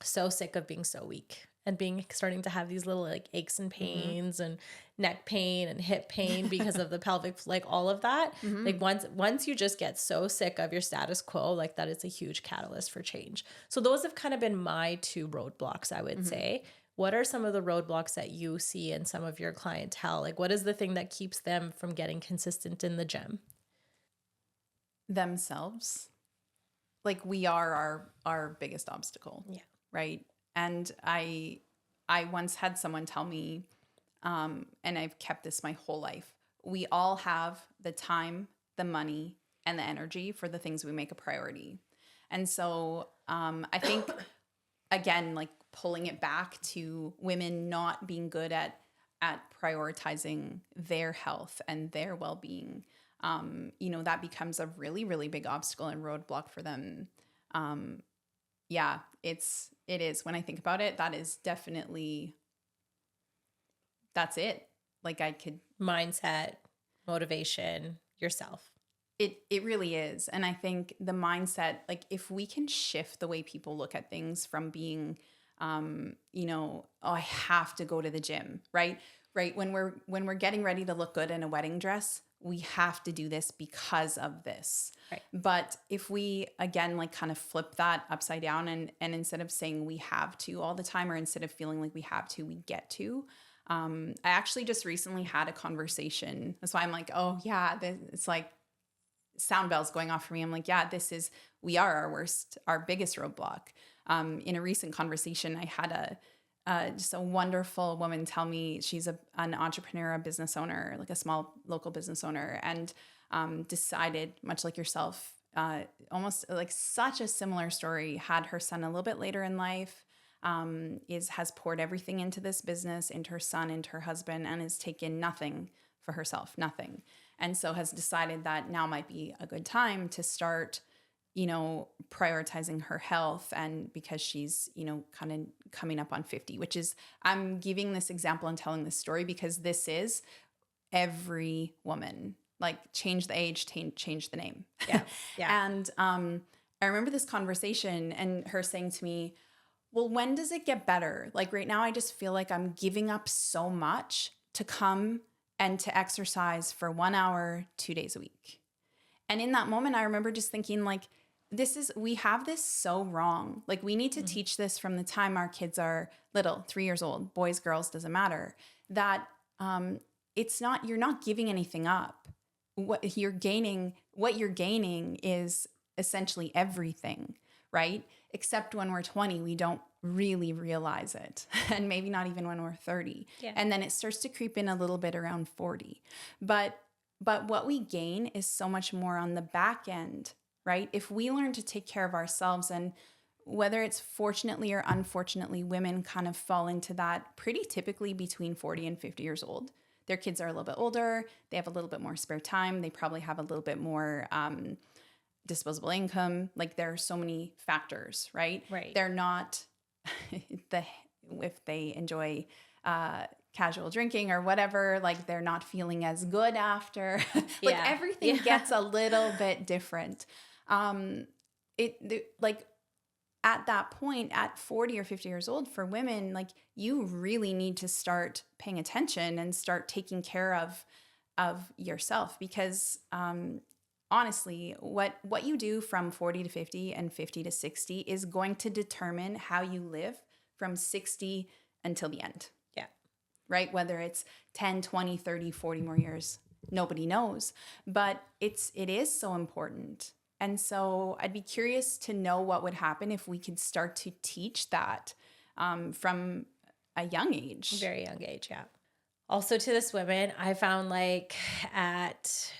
so sick of being so weak and starting to have these little like aches and pains and neck pain and hip pain because of the pelvic, like all of that. Like once you just get so sick of your status quo, like that is a huge catalyst for change. So those have kind of been my two roadblocks, I would say. What are some of the roadblocks that you see in some of your clientele? Like what is the thing that keeps them from getting consistent in the gym? Themselves. Like we are our biggest obstacle. Yeah. Right. And I once had someone tell me, and I've kept this my whole life, we all have the time, the money, and the energy for the things we make a priority. And so I think, again, like pulling it back to women not being good at prioritizing their health and their well-being, that becomes a really, really big obstacle and roadblock for them. Yeah, it is. When I think about it, that is definitely, that's it. Like I could. Mindset, motivation, yourself. It really is. And I think the mindset, like if we can shift the way people look at things from being, oh, I have to go to the gym, right? Right. When we're getting ready to look good in a wedding dress, we have to do this because of this. Right. But if we, again, like kind of flip that upside down and instead of saying we have to all the time, or instead of feeling like we have to, we get to. I actually just recently had a conversation. That's why I'm like, oh yeah, it's like sound bells going off for me. I'm like, yeah, we are our biggest roadblock. In a recent conversation, I had just a wonderful woman tell me she's an entrepreneur, a business owner, like a small local business owner, and decided, much like yourself, almost like such a similar story, had her son a little bit later in life, has poured everything into this business, into her son, into her husband, and has taken nothing for herself, nothing. And so has decided that now might be a good time to start prioritizing her health, and because she's, kind of coming up on 50, which is, I'm giving this example and telling this story because this is every woman, like change the age, change the name. Yeah. Yeah. And I remember this conversation and her saying to me, well, when does it get better? Like right now, I just feel like I'm giving up so much to come and to exercise for 1 hour, 2 days a week. And in that moment, I remember just thinking like, we have this so wrong. Like we need to teach this from the time our kids are little, 3 years old, boys, girls, doesn't matter, that you're not giving anything up. What you're gaining is essentially everything, right? Except when we're 20, we don't really realize it. And maybe not even when we're 30. Yeah. And then it starts to creep in a little bit around 40. But what we gain is so much more on the back end, right? If we learn to take care of ourselves, and whether it's fortunately or unfortunately, women kind of fall into that pretty typically between 40 and 50 years old. Their kids are a little bit older. They have a little bit more spare time. They probably have a little bit more disposable income. Like there are so many factors, right? Right. They're not if they enjoy casual drinking or whatever, like they're not feeling as good after. Everything gets a little bit different. Like at that point, at 40 or 50 years old, for women, like you really need to start paying attention and start taking care of yourself, because honestly, what you do from 40 to 50 and 50 to 60 is going to determine how you live from 60 until the end. Yeah. Right? Whether it's 10, 20, 30, 40 more years, nobody knows. But it is so important. And so I'd be curious to know what would happen if we could start to teach that from a young age. Very young age, yeah. Also to this women, I found like at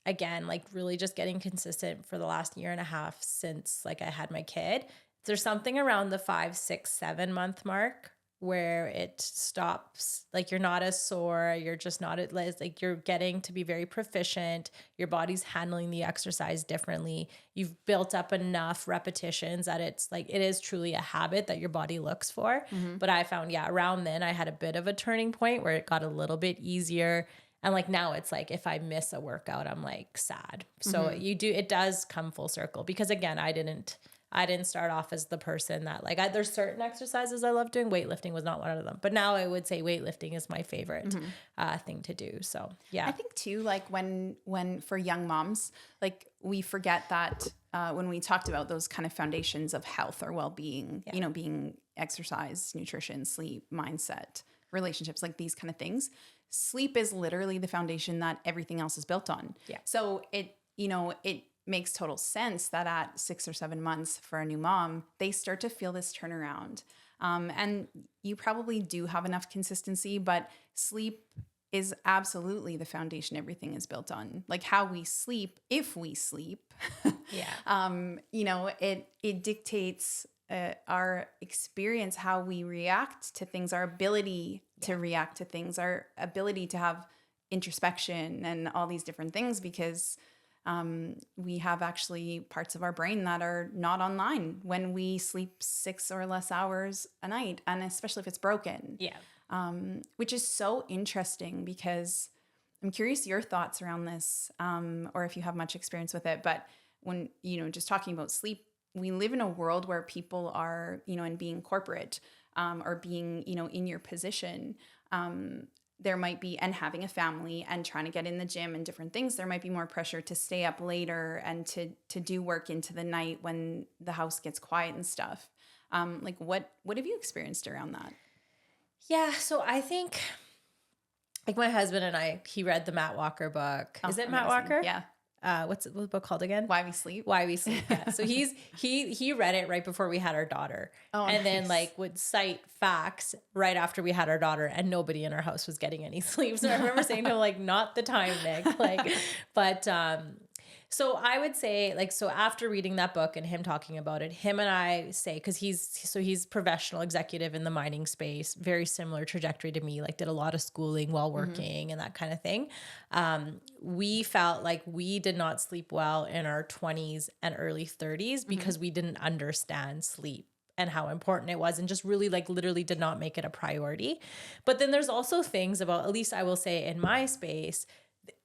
again, like really just getting consistent for the last year and a half since like I had my kid. There's something around the 5, 6, 7 month mark where it stops. Like you're not as sore. You're just not at like you're getting to be very proficient. Your body's handling the exercise differently. You've built up enough repetitions that it's like, it is truly a habit that your body looks for. But I found, yeah, around then I had a bit of a turning point where it got a little bit easier. And like now it's like, if I miss a workout, I'm like sad. So it does come full circle because again, I didn't start off as the person that like, there's certain exercises I love doing. Weightlifting was not one of them, but now I would say weightlifting is my favorite thing to do. So yeah. I think too, like when for young moms, like we forget that when we talked about those kind of foundations of health or well-being, you know, being exercise, nutrition, sleep, mindset, relationships, like these kind of things, sleep is literally the foundation that everything else is built on. Yeah. So it makes total sense that at 6 or 7 months for a new mom, they start to feel this turnaround. And you probably do have enough consistency, but sleep is absolutely the foundation everything is built on. Like how we sleep, if we sleep, you know, it dictates our experience, how we react to things, our ability to react to things, our ability to have introspection and all these different things, because we have actually parts of our brain that are not online when we sleep 6 or less hours a night, and especially if it's broken. Which is so interesting because I'm curious your thoughts around this, or if you have much experience with it. But when, you know, just talking about sleep, we live in a world where people are, you know, and being corporate or being, you know, in your position, there might be, and having a family and trying to get in the gym and different things, there might be more pressure to stay up later and to do work into the night when the house gets quiet and stuff. Like what have you experienced around that? Yeah. So I think like my husband and I, he read the Matt Walker book. Is it Matt Walker? Yeah. What's the book called again? Why We Sleep. Why We Sleep. Yeah. So he read it right before we had our daughter, and then like would cite facts right after we had our daughter, and nobody in our house was getting any sleep. So I remember saying to him like, "Not the time, Nick." Like, but so I would say like, so after reading that book and him talking about it, him and I say, cause he's professional executive in the mining space, very similar trajectory to me, like did a lot of schooling while working and that kind of thing. We felt like we did not sleep well in our 20s and early 30s because we didn't understand sleep and how important it was, and just really like literally did not make it a priority. But then there's also things about, at least I will say in my space,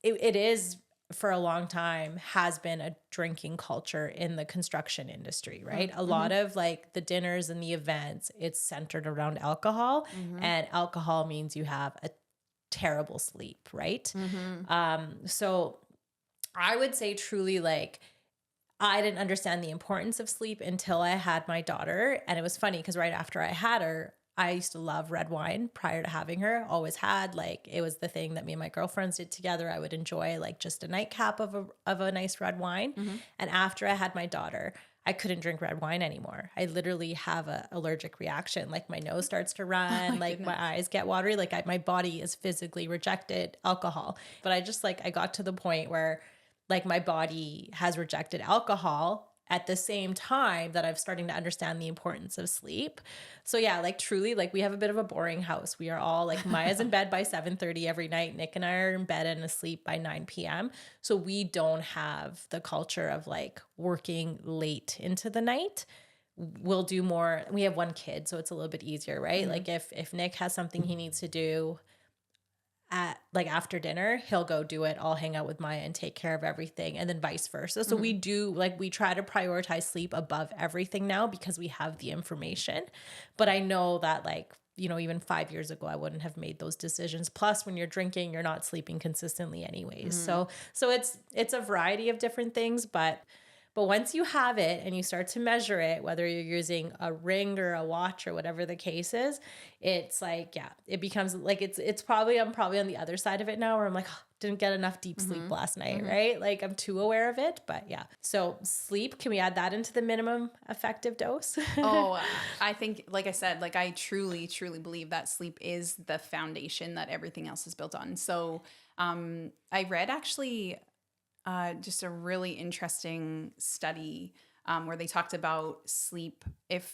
it is for a long time has been a drinking culture in the construction industry, right? A lot of like the dinners and the events, it's centered around alcohol, and alcohol means you have a terrible sleep, right? So I would say truly like, I didn't understand the importance of sleep until I had my daughter. And it was funny because right after I had her, I used to love red wine prior to having her, always had, like, it was the thing that me and my girlfriends did together. I would enjoy like just a nightcap of a nice red wine. And after I had my daughter, I couldn't drink red wine anymore. I literally have a allergic reaction. Like my nose starts to run, like my eyes get watery. Like my body is physically rejected alcohol. But I just like, I got to the point where like my body has rejected alcohol at the same time that I'm starting to understand the importance of sleep. So yeah, like truly, like we have a bit of a boring house. We are all like, Maya's in bed by 7:30 every night. Nick and I are in bed and asleep by 9 p.m. So we don't have the culture of like working late into the night. We'll do more. We have one kid, so it's a little bit easier, right? Like if Nick has something he needs to do at like after dinner, he'll go do it. I'll hang out with Maya and take care of everything, and then vice versa. So we do like, we try to prioritize sleep above everything now because we have the information. But I know that like, you know, even 5 years ago, I wouldn't have made those decisions. Plus when you're drinking, you're not sleeping consistently anyways. So it's a variety of different things, but once you have it and you start to measure it, whether you're using a ring or a watch or whatever the case is, it's like, yeah, it becomes like, it's probably, I'm probably on the other side of it now where I'm like, oh, didn't get enough deep sleep last night, right? Like I'm too aware of it, but yeah. So sleep, can we add that into the minimum effective dose? I think, like I said, like I truly, truly believe that sleep is the foundation that everything else is built on. So I read actually just a really interesting study where they talked about sleep. It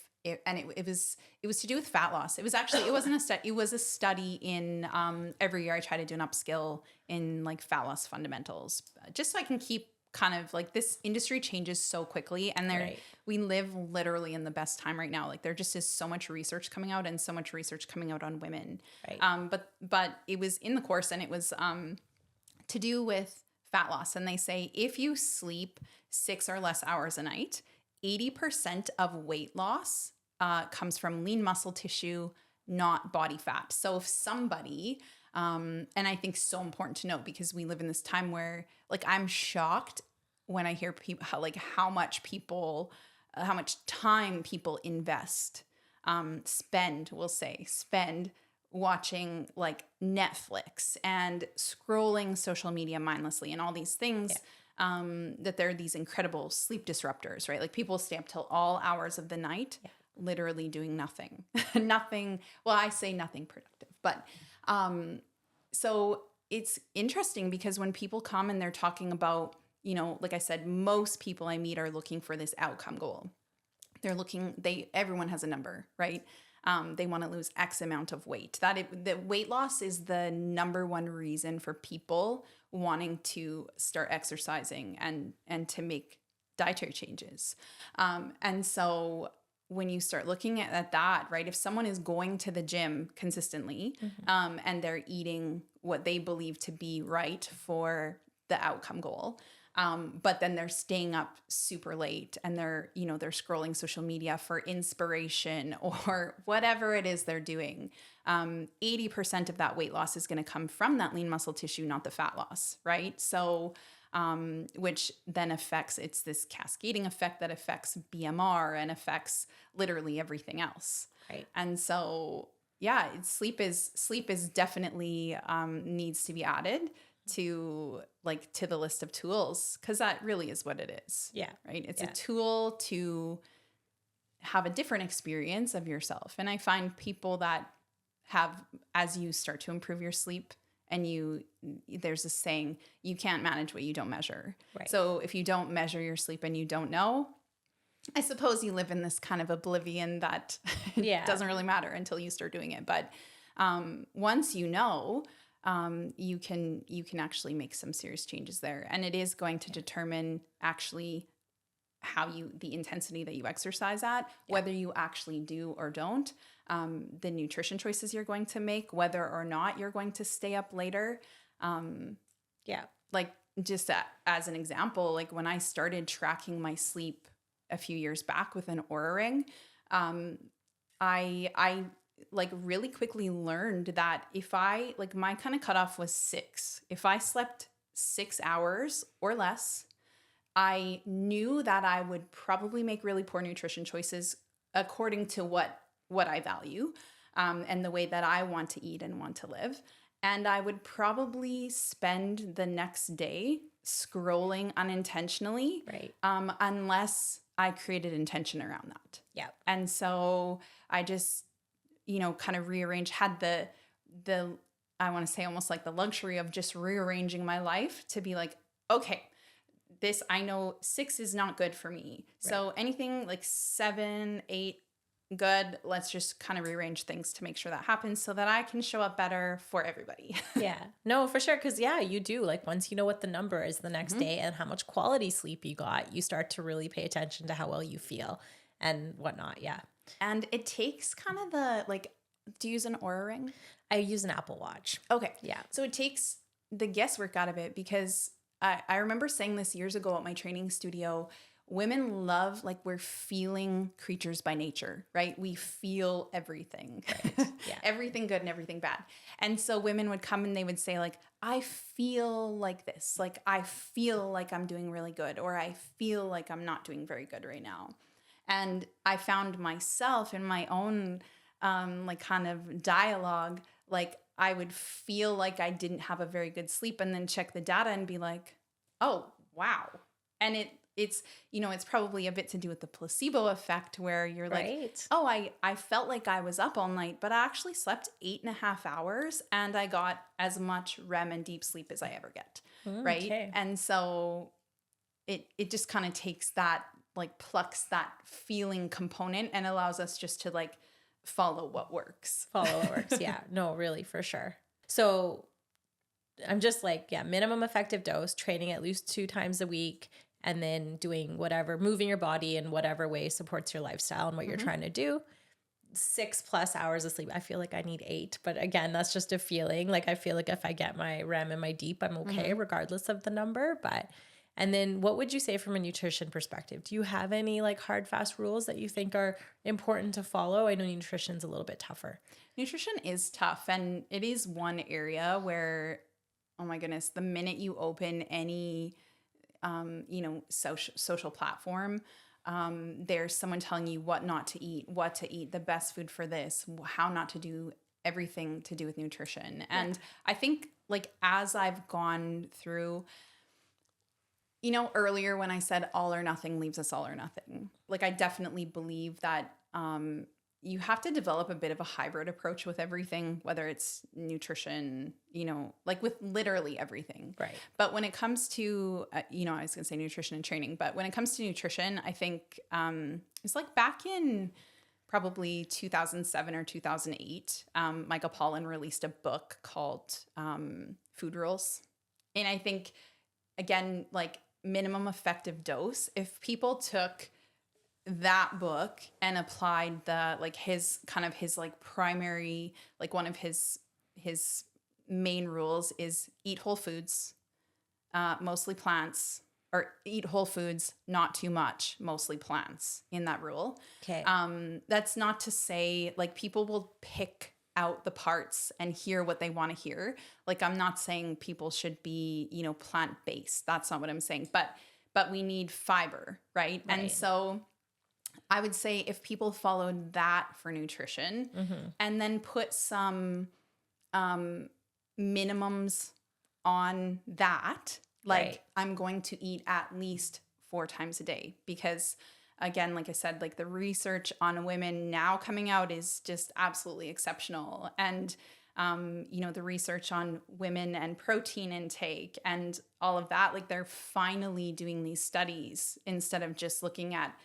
was to do with fat loss. It was actually, it wasn't a study. It was a study in every year I try to do an upskill in like fat loss fundamentals, just so I can keep kind of like, this industry changes so quickly, and we live literally in the best time right now. Like there just is so much research coming out, and so much research coming out on women. Right. But it was in the course, and it was to do with fat loss. And they say if you sleep 6 or less hours a night, 80% of weight loss comes from lean muscle tissue, not body fat. So if somebody, and I think so important to note, because we live in this time where like I'm shocked when I hear people how much time people spend watching like Netflix and scrolling social media mindlessly and all these things. That there are these incredible sleep disruptors, right? Like people stay up till all hours of the night, literally doing nothing. Well, I say nothing productive, but so it's interesting because when people come and they're talking about, like I said, most people I meet are looking for this outcome goal. Everyone has a number, right? They want to lose X amount of weight. The weight loss is the number one reason for people wanting to start exercising and to make dietary changes. And so when you start looking at that, right, if someone is going to the gym consistently, and they're eating what they believe to be right for the outcome goal, but then they're staying up super late and they're scrolling social media for inspiration or whatever it is they're doing. 80% of that weight loss is going to come from that lean muscle tissue, not the fat loss, right? So, which then it's this cascading effect that affects BMR and affects literally everything else. Right. And so, yeah, sleep is definitely needs to be added to the list of tools, because that really is what it is. Yeah. Right. It's a tool to have a different experience of yourself. And I find people that as you start to improve your sleep, and there's a saying, you can't manage what you don't measure. Right. So if you don't measure your sleep and you don't know, I suppose you live in this kind of oblivion that it doesn't really matter until you start doing it. But once you know, you can actually make some serious changes there. And it is going to determine actually the intensity that you exercise at, whether you actually do or don't, the nutrition choices you're going to make, whether or not you're going to stay up later. Like just as an example, like when I started tracking my sleep a few years back with an Oura Ring, I like really quickly learned that my kind of cutoff was 6. If I slept 6 hours or less, I knew that I would probably make really poor nutrition choices according to what I value, and the way that I want to eat and want to live. And I would probably spend the next day scrolling unintentionally, Right. Unless I created intention around that. Yeah. And so I just, kind of had the I want to say almost like the luxury of just rearranging my life to be like, okay, I know 6 is not good for me. Right. So anything like 7, 8, good. Let's just kind of rearrange things to make sure that happens so that I can show up better for everybody. Yeah, no, for sure. Cause you do, like, once you know what the number is the next day and how much quality sleep you got, you start to really pay attention to how well you feel and whatnot. Yeah. And it takes kind of do you use an Oura Ring? I use an Apple Watch. Okay. Yeah. So it takes the guesswork out of it, because I remember saying this years ago at my training studio. Women love, we're feeling creatures by nature, right? We feel everything, Right. Yeah. everything good and everything bad. And so women would come and they would say I feel like this, I feel like I'm doing really good, or I feel like I'm not doing very good right now. And I found myself in my own, kind of dialogue, I would feel like I didn't have a very good sleep and then check the data and be like, oh, wow. And it's, it's probably a bit to do with the placebo effect where you're like, Right. oh, I felt like I was up all night, but I actually slept 8.5 hours and I got as much REM and deep sleep as I ever get. Right. Okay. And so it just kind of takes that, like plucks that feeling component and allows us just to like follow what works. Follow what works. Yeah. No, really, for sure. So I'm just like, yeah, minimum effective dose, training at least 2 times a week, and then doing whatever, moving your body in whatever way supports your lifestyle and what you're trying to do. 6+ hours of sleep. I feel like I need 8, but again, that's just a feeling. Like I feel like if I get my REM and my deep, I'm okay regardless of the number. And then what would you say from a nutrition perspective? Do you have any like hard, fast rules that you think are important to follow? I know nutrition's a little bit tougher. Nutrition is tough, and it is one area where, oh my goodness, the minute you open any, social platform, there's someone telling you what not to eat, the best food for this, how not to do everything to do with nutrition. And I think like as I've gone through, earlier when I said all or nothing leaves us all or nothing, like I definitely believe that you have to develop a bit of a hybrid approach with everything, whether it's nutrition, like with literally everything. Right. But when it comes to, I was going to say nutrition and training, but when it comes to nutrition, I think it's like back in probably 2007 or 2008, Michael Pollan released a book called Food Rules. And I think, again, like minimum effective dose, if people took that book and applied the like his like primary, like one of his main rules is eat whole foods, mostly plants, or eat whole foods, not too much, mostly plants in that rule. Okay. That's not to say like people will pick out the parts and hear what they want to hear. Like I'm not saying people should be, plant-based. That's not what I'm saying. But we need fiber, right? And so I would say if people followed that for nutrition and then put some minimums on that, like I'm going to eat at least 4 times a day, because again, like I said, like the research on women now coming out is just absolutely exceptional. And, the research on women and protein intake and all of that, like they're finally doing these studies instead of just looking at,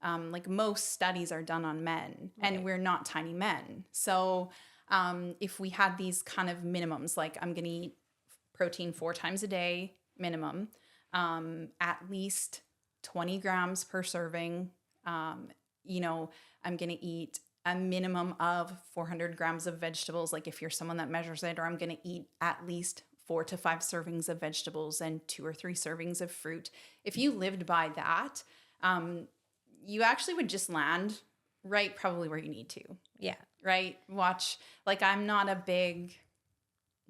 like most studies are done on men and we're not tiny men. So if we had these kind of minimums, like I'm going to eat protein 4 times a day minimum, at least 20 grams per serving. I'm going to eat a minimum of 400 grams of vegetables. Like if you're someone that measures it, or I'm going to eat at least 4 to 5 servings of vegetables and 2 or 3 servings of fruit. If you lived by that, you actually would just land right probably where you need to. Yeah. Right. Watch, like I'm not a big,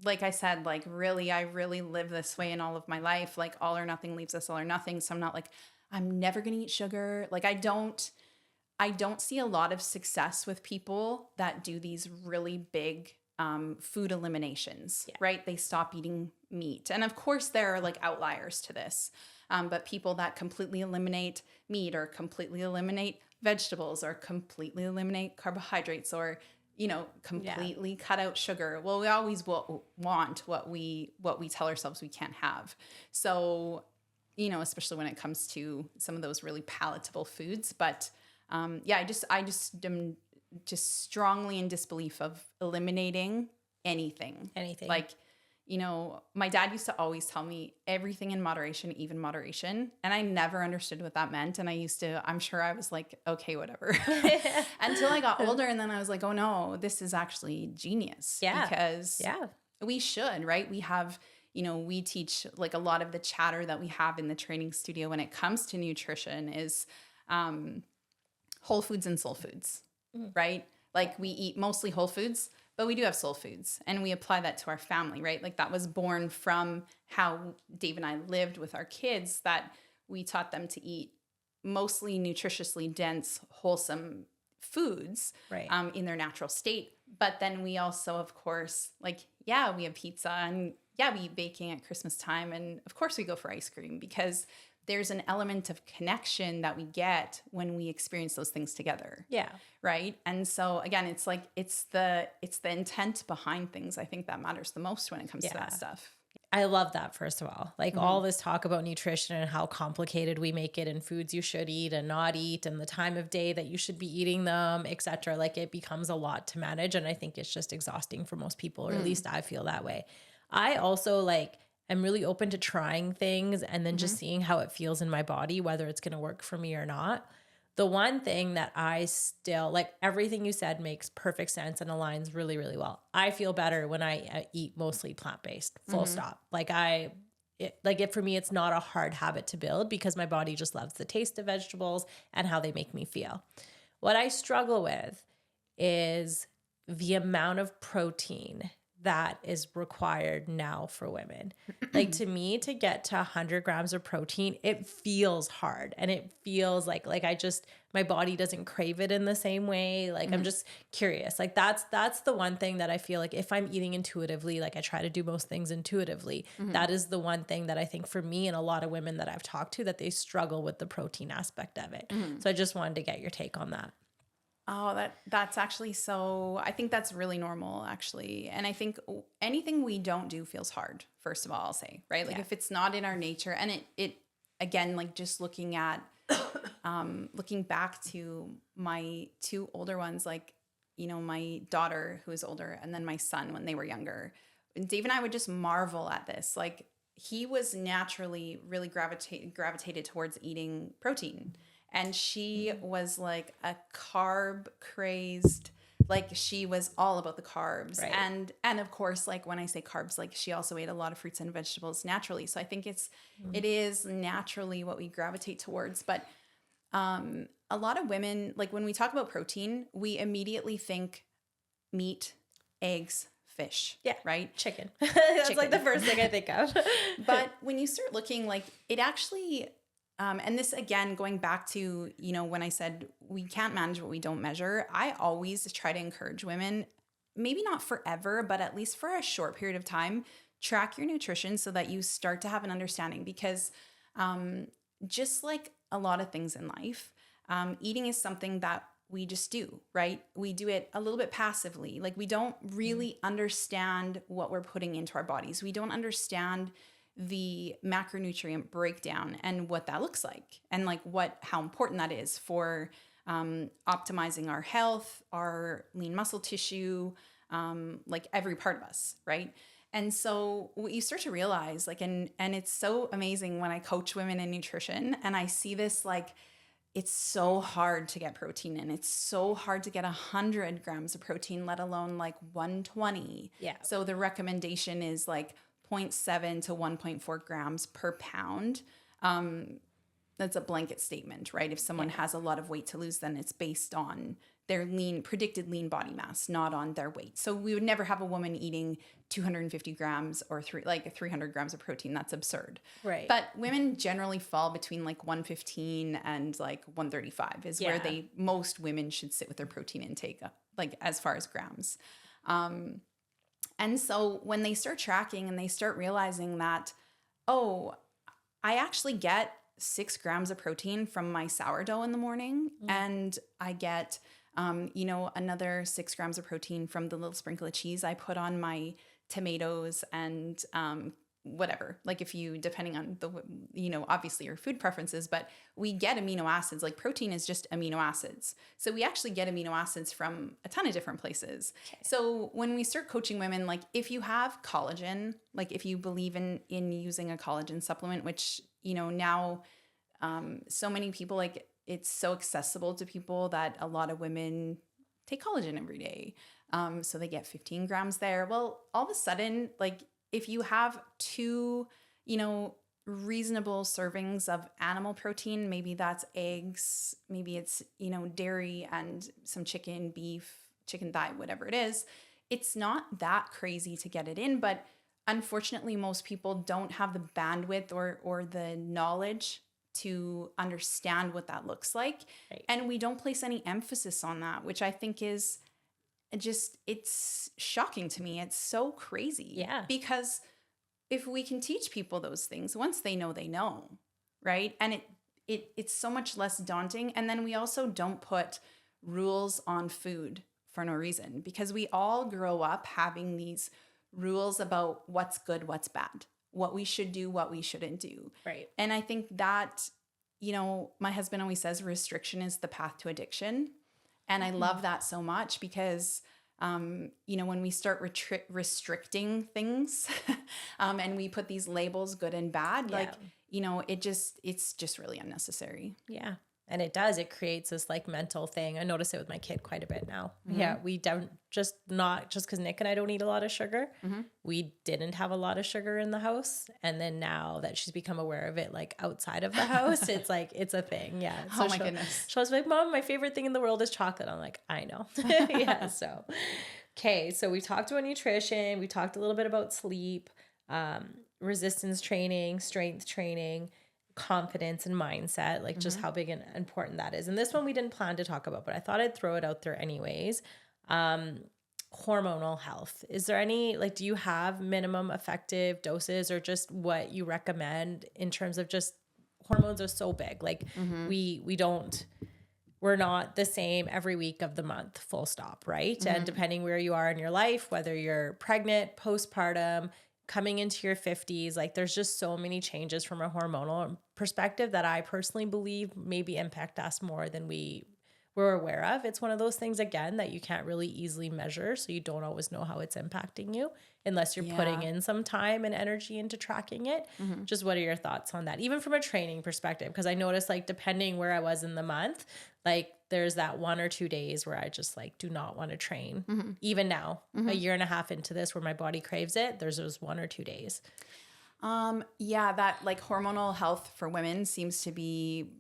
like I said, like really, I really live this way in all of my life. Like all or nothing leaves us all or nothing. So I'm not like, I'm never going to eat sugar. Like I don't see a lot of success with people that do these really big food eliminations, right? They stop eating meat. And of course there are like outliers to this. But people that completely eliminate meat or completely eliminate vegetables or completely eliminate carbohydrates or, completely cut out sugar. Well, we always want what we tell ourselves we can't have. So, especially when it comes to some of those really palatable foods. But I just am just strongly in disbelief of eliminating anything. Like, my dad used to always tell me everything in moderation, even moderation. And I never understood what that meant. And I'm sure I was like, okay, whatever. Until I got older. And then I was like, oh no, this is actually genius. Yeah. Because we should, right? We have, we teach like a lot of the chatter that we have in the training studio when it comes to nutrition is whole foods and soul foods, right? Like we eat mostly whole foods, but we do have soul foods and we apply that to our family, right? Like that was born from how Dave and I lived with our kids, that we taught them to eat mostly nutritiously dense, wholesome foods in their natural state. But then we also, of course, like, we have pizza and we eat baking at Christmas time. And of course we go for ice cream because there's an element of connection that we get when we experience those things together. Yeah. Right. And so again, it's like, it's the intent behind things. I think that matters the most when it comes to that stuff. I love that, first of all. Like all this talk about nutrition and how complicated we make it and foods you should eat and not eat and the time of day that you should be eating them, etc. Like it becomes a lot to manage. And I think it's just exhausting for most people, or at least I feel that way. I also like am really open to trying things and then just seeing how it feels in my body, whether it's going to work for me or not. The one thing that I still like, everything you said makes perfect sense and aligns really, really well. I feel better when I eat mostly plant-based, full stop. Like for me, it's not a hard habit to build because my body just loves the taste of vegetables and how they make me feel. What I struggle with is the amount of protein that is required now for women. Like to me, to get to 100 grams of protein, it feels hard and it feels like my body doesn't crave it in the same way. Like I'm just curious. Like that's the one thing that I feel like if I'm eating intuitively, like I try to do most things intuitively, that is the one thing that I think for me and a lot of women that I've talked to, that they struggle with the protein aspect of it. So I just wanted to get your take on that. Oh, that's actually I think that's really normal, actually. And I think anything we don't do feels hard, first of all, I'll say, right? Like if it's not in our nature, and it again, like just looking back to my two older ones, like, you know, my daughter who is older and then my son when they were younger, Dave and I would just marvel at this. Like he was naturally really gravitated towards eating protein. And she was like a carb crazed, like she was all about the carbs. Right. And of course, like when I say carbs, like she also ate a lot of fruits and vegetables naturally. So I think it is naturally what we gravitate towards. But a lot of women, like when we talk about protein, we immediately think meat, eggs, fish. Yeah. Right? Chicken. That's Chicken. like the first thing I think of. But when you start looking, like it actually... and this, again, going back to, you know, when I said we can't manage what we don't measure, I always try to encourage women, maybe not forever, but at least for a short period of time, track your nutrition so that you start to have an understanding. Because just like a lot of things in life, eating is something that we just do, right? We do it a little bit passively. Like we don't really understand what we're putting into our bodies. We don't understand the macronutrient breakdown and what that looks like and like how important that is for optimizing our health, our lean muscle tissue, like every part of us, right? And so what you start to realize, like, and it's so amazing when I coach women in nutrition and I see this, like, it's so hard to get protein in. It's so hard to get 100 grams of protein, let alone like 120. Yeah. So the recommendation is like 0.7 to 1.4 grams per pound. That's a blanket statement, right? If someone has a lot of weight to lose, then it's based on their predicted lean body mass, not on their weight. So we would never have a woman eating 250 grams or 300 grams of protein. That's absurd. Right. But women generally fall between like 115 and like 135 is where most women should sit with their protein intake, like as far as grams. And so when they start tracking and they start realizing that, oh, I actually get 6 grams of protein from my sourdough in the morning, and I get, another 6 grams of protein from the little sprinkle of cheese I put on my tomatoes and whatever, like if you, depending on obviously your food preferences, but we get amino acids, like protein is just amino acids. So we actually get amino acids from a ton of different places. Okay. So when we start coaching women, like if you have collagen, like if you believe in using a collagen supplement, which, now so many people, like it's so accessible to people that a lot of women take collagen every day. So they get 15 grams there. Well, all of a sudden, like if you have 2, reasonable servings of animal protein, maybe that's eggs, maybe it's, dairy and some chicken, beef, chicken thigh, whatever it is, it's not that crazy to get it in. But unfortunately, most people don't have the bandwidth or the knowledge to understand what that looks like. Right. And we don't place any emphasis on that, which I think is it's shocking to me. It's so crazy. Yeah. Because if we can teach people those things, once they know, right? And it's so much less daunting. And then we also don't put rules on food for no reason, because we all grow up having these rules about what's good, what's bad, what we should do, what we shouldn't do. Right. And I think that, you know, my husband always says restriction is the path to addiction. And I love that so much because, you know, when we start restricting things and we put these labels, good and bad, like, you know, it's just really unnecessary. Yeah. And it creates this like mental thing. I notice it with my kid quite a bit now. Mm-hmm. Yeah. We don't just because Nick and I don't eat a lot of sugar. Mm-hmm. We didn't have a lot of sugar in the house. And then now that she's become aware of it, like outside of the house, it's like, it's a thing. Yeah. So oh my goodness. She was like, Mom, my favorite thing in the world is chocolate. I'm like, I know. Yeah. So, okay. So we talked about nutrition. We talked a little bit about sleep, resistance training, strength training, confidence and mindset, like just how big and important that is. And this one we didn't plan to talk about, but I thought I'd throw it out there anyways. Hormonal health. Is there any, like, do you have minimum effective doses or just what you recommend in terms of just hormones are so big? Like we're not the same every week of the month, full stop. Right. And depending where you are in your life, whether you're pregnant, postpartum, coming into your 50s, like there's just so many changes from a hormonal perspective that I personally believe maybe impact us more than we were aware of. It's one of those things, again, that you can't really easily measure. So you don't always know how it's impacting you unless you're putting in some time and energy into tracking it. Mm-hmm. Just what are your thoughts on that? Even from a training perspective, because I noticed like depending where I was in the month, like there's that 1 or 2 days where I just like do not want to train. Mm-hmm. Even now, a year and a half into this where my body craves it, there's those 1 or 2 days. Yeah, that like hormonal health for women seems to be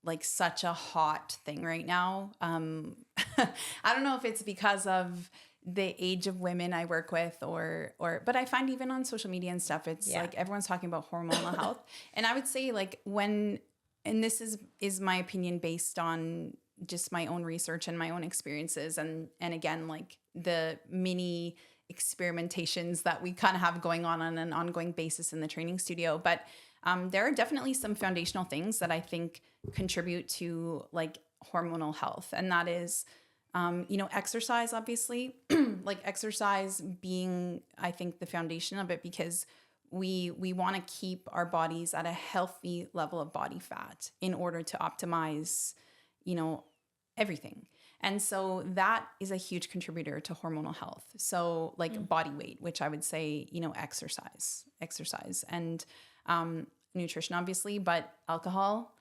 like such a hot thing right now. I don't know if it's because of the age of women I work with but I find even on social media and stuff, it's like everyone's talking about hormonal health. And I would say like and this is my opinion based on just my own research and my own experiences. And again, like the mini experimentations that we kind of have going on an ongoing basis in the training studio. But there are definitely some foundational things that I think contribute to like hormonal health. And that is, you know, exercise, obviously, like exercise being, I think, the foundation of it, because we want to keep our bodies at a healthy level of body fat in order to optimize, you know, everything. And so that is a huge contributor to hormonal health. So like body weight, which I would say, you know, exercise and nutrition, obviously, but alcohol,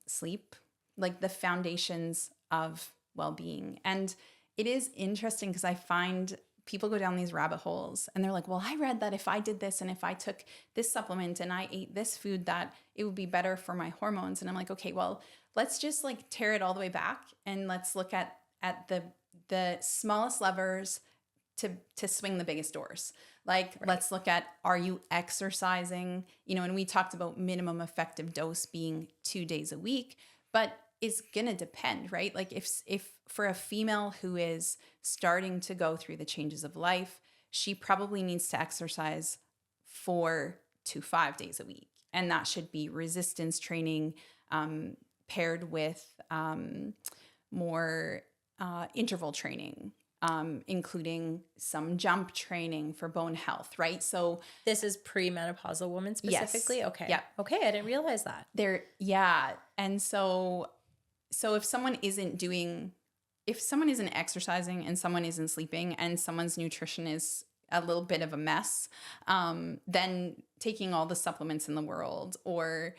sleep, like the foundations of well-being. And it is interesting because I find people go down these rabbit holes and they're like, well, I read that if I did this and if I took this supplement and I ate this food, that it would be better for my hormones. And I'm like, okay, well, let's just like tear it all the way back and let's look at the smallest levers to swing the biggest doors. Like, let's look at, are you exercising? You know, and we talked about minimum effective dose being 2 days a week, but it's going to depend, right? Like if for a female who is starting to go through the changes of life, she probably needs to exercise 4 to 5 days a week. And that should be resistance training paired with more interval training, including some jump training for bone health, right? So this is premenopausal women specifically? Yes. Okay. Yeah. Okay, I didn't realize that. And so if someone isn't exercising and someone isn't sleeping and someone's nutrition is a little bit of a mess, then taking all the supplements in the world or,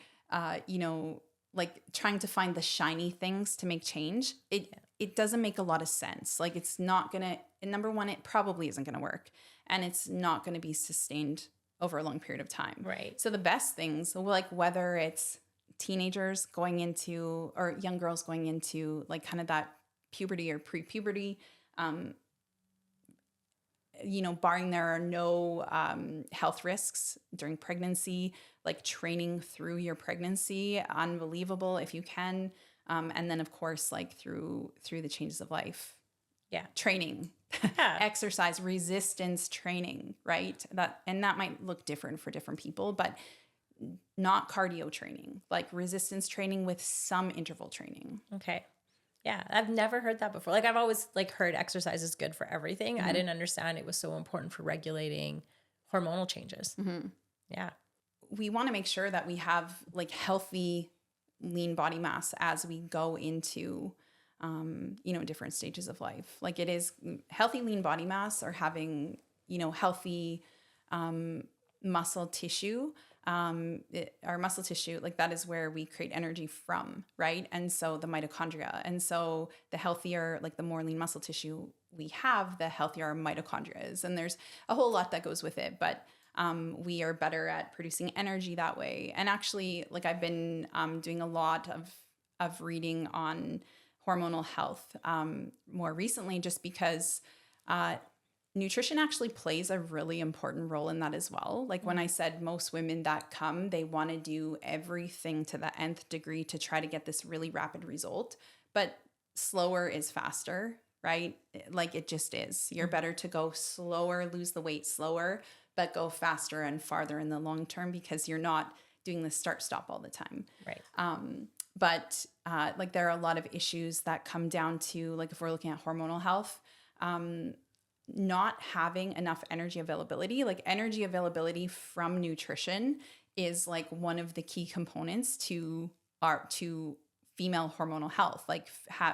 you know, like trying to find the shiny things to make change, it doesn't make a lot of sense. Like it's not going to, number one, it probably isn't going to work and it's not going to be sustained over a long period of time. Right. So the best things, like whether it's teenagers going into, or young girls going into like kind of that puberty or pre-puberty, you know, barring there are no health risks during pregnancy, like training through your pregnancy, unbelievable if you can. And then of course, like through the changes of life. Yeah. Training, exercise, resistance training, right? That might look different for different people, but not cardio training, like resistance training with some interval training. Okay. Yeah. I've never heard that before. Like I've always like heard exercise is good for everything. I didn't understand it was so important for regulating hormonal changes. Yeah. We want to make sure that we have like healthy, lean body mass as we go into, different stages of life. Like it is healthy, lean body mass or having, healthy muscle tissue. Our muscle tissue, like that is where we create energy from, right? And so the mitochondria. And so the healthier, like the more lean muscle tissue we have, the healthier our mitochondria is. And there's a whole lot that goes with it, but we are better at producing energy that way. And actually, like I've been doing a lot of reading on hormonal health more recently, just because nutrition actually plays a really important role in that as well. Like when I said most women that come, they want to do everything to the nth degree to try to get this really rapid result, but slower is faster, right? Like it just is. You're better to go slower, lose the weight slower, but go faster and farther in the long term because you're not doing the start stop all the time. Right. But like there are a lot of issues that come down to, like if we're looking at hormonal health, not having enough energy availability. Like energy availability from nutrition is like one of the key components to female hormonal health, like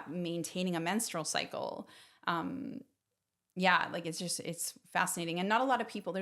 maintaining a menstrual cycle. Like it's fascinating. And there's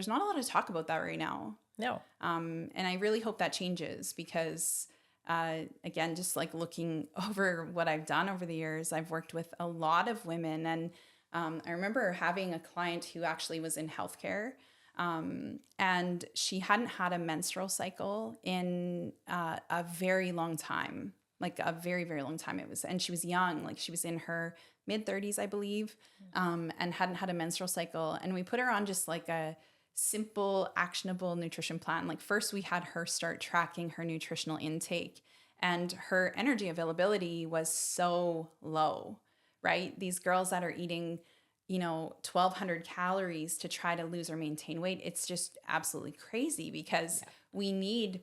not a lot of talk about that right now. No. And I really hope that changes because, again, just like looking over what I've done over the years, I've worked with a lot of women. And I remember having a client who actually was in healthcare, and she hadn't had a menstrual cycle in a very long time, like a very, very long time it was. And she was young, like she was in her mid-30s, I believe, and hadn't had a menstrual cycle. And we put her on just like a simple, actionable nutrition plan. Like first we had her start tracking her nutritional intake, and her energy availability was so low, right? These girls that are eating, 1,200 calories to try to lose or maintain weight, it's just absolutely crazy because we need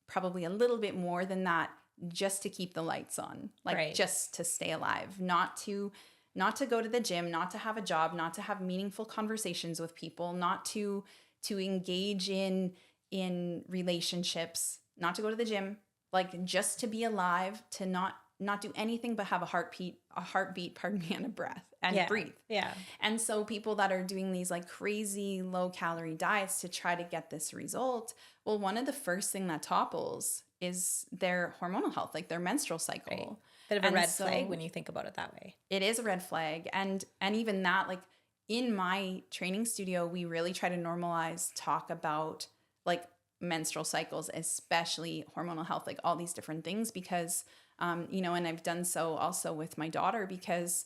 probably a little bit more than that just to keep the lights on, like just to stay alive, not to go to the gym, not to have a job, not to have meaningful conversations with people, not to engage in relationships, not to go to the gym, like just to be alive, to not do anything but have a heartbeat, pardon me, and a breath and breathe. Yeah. And so people that are doing these like crazy low calorie diets to try to get this result, well, one of the first thing that topples is their hormonal health, like their menstrual cycle. Right. Bit of a red flag when you think about it that way. It is a red flag. And even that, like in my training studio, we really try to normalize talk about like menstrual cycles, especially hormonal health, like all these different things, because, and I've done so also with my daughter because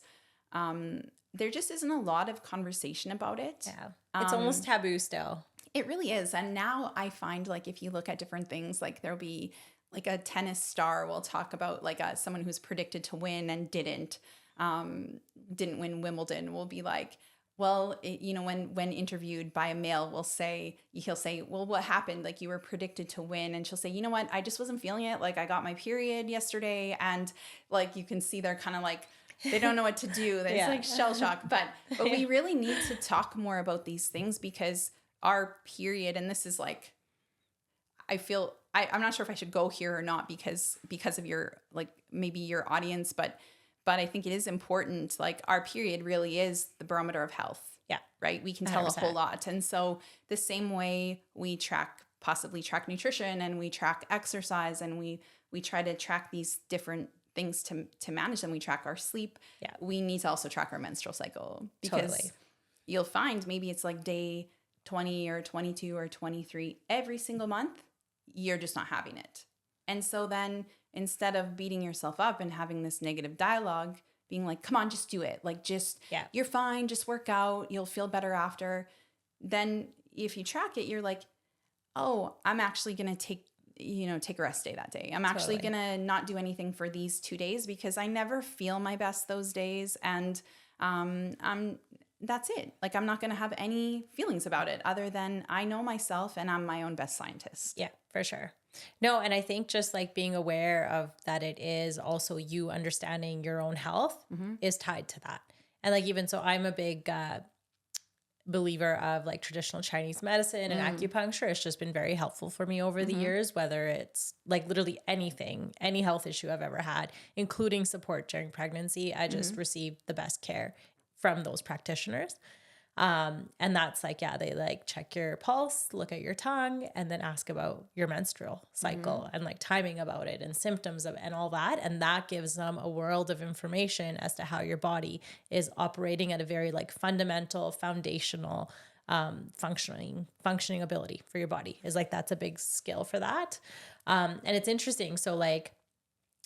there just isn't a lot of conversation about it. Yeah. It's almost taboo still. It really is. And now I find like if you look at different things, like there'll be like a tennis star will talk about like someone who's predicted to win and didn't win Wimbledon will be like, well, when interviewed by a male, he'll say, well, what happened? Like you were predicted to win. And she'll say, you know what? I just wasn't feeling it. Like I got my period yesterday. And like, you can see they're kind of like, they don't know what to do. There's like shell shock, but we really need to talk more about these things because our period, and this is like, I feel, I'm not sure if I should go here or not because of your, like maybe your audience, but I think it is important. Like our period really is the barometer of health. Yeah. Right. We can tell 100%. A whole lot. And so the same way we possibly track nutrition and we track exercise and we try to track these different things to manage them. We track our sleep. Yeah. We need to also track our menstrual cycle because you'll find maybe it's like day 20 or 22 or 23 every single month, you're just not having it. And so then instead of beating yourself up and having this negative dialogue, being like, come on, just do it. Like, you're fine. Just work out. You'll feel better after. Then if you track it, you're like, oh, I'm actually going to take a rest day that day. I'm actually going to not do anything for these 2 days because I never feel my best those days. And that's it. Like, I'm not going to have any feelings about it other than I know myself and I'm my own best scientist. Yeah, for sure. No, and I think just like being aware of that, it is also you understanding your own health is tied to that. And like, even so, I'm a big believer of like traditional Chinese medicine and acupuncture. It's just been very helpful for me over the years, whether it's like literally anything, any health issue I've ever had, including support during pregnancy. I just received the best care from those practitioners. And that's like, yeah, they like check your pulse, look at your tongue, and then ask about your menstrual cycle and like timing about it and symptoms of and all that. And that gives them a world of information as to how your body is operating at a very like fundamental, foundational, functioning ability for your body is like, that's a big skill for that. And it's interesting. So like,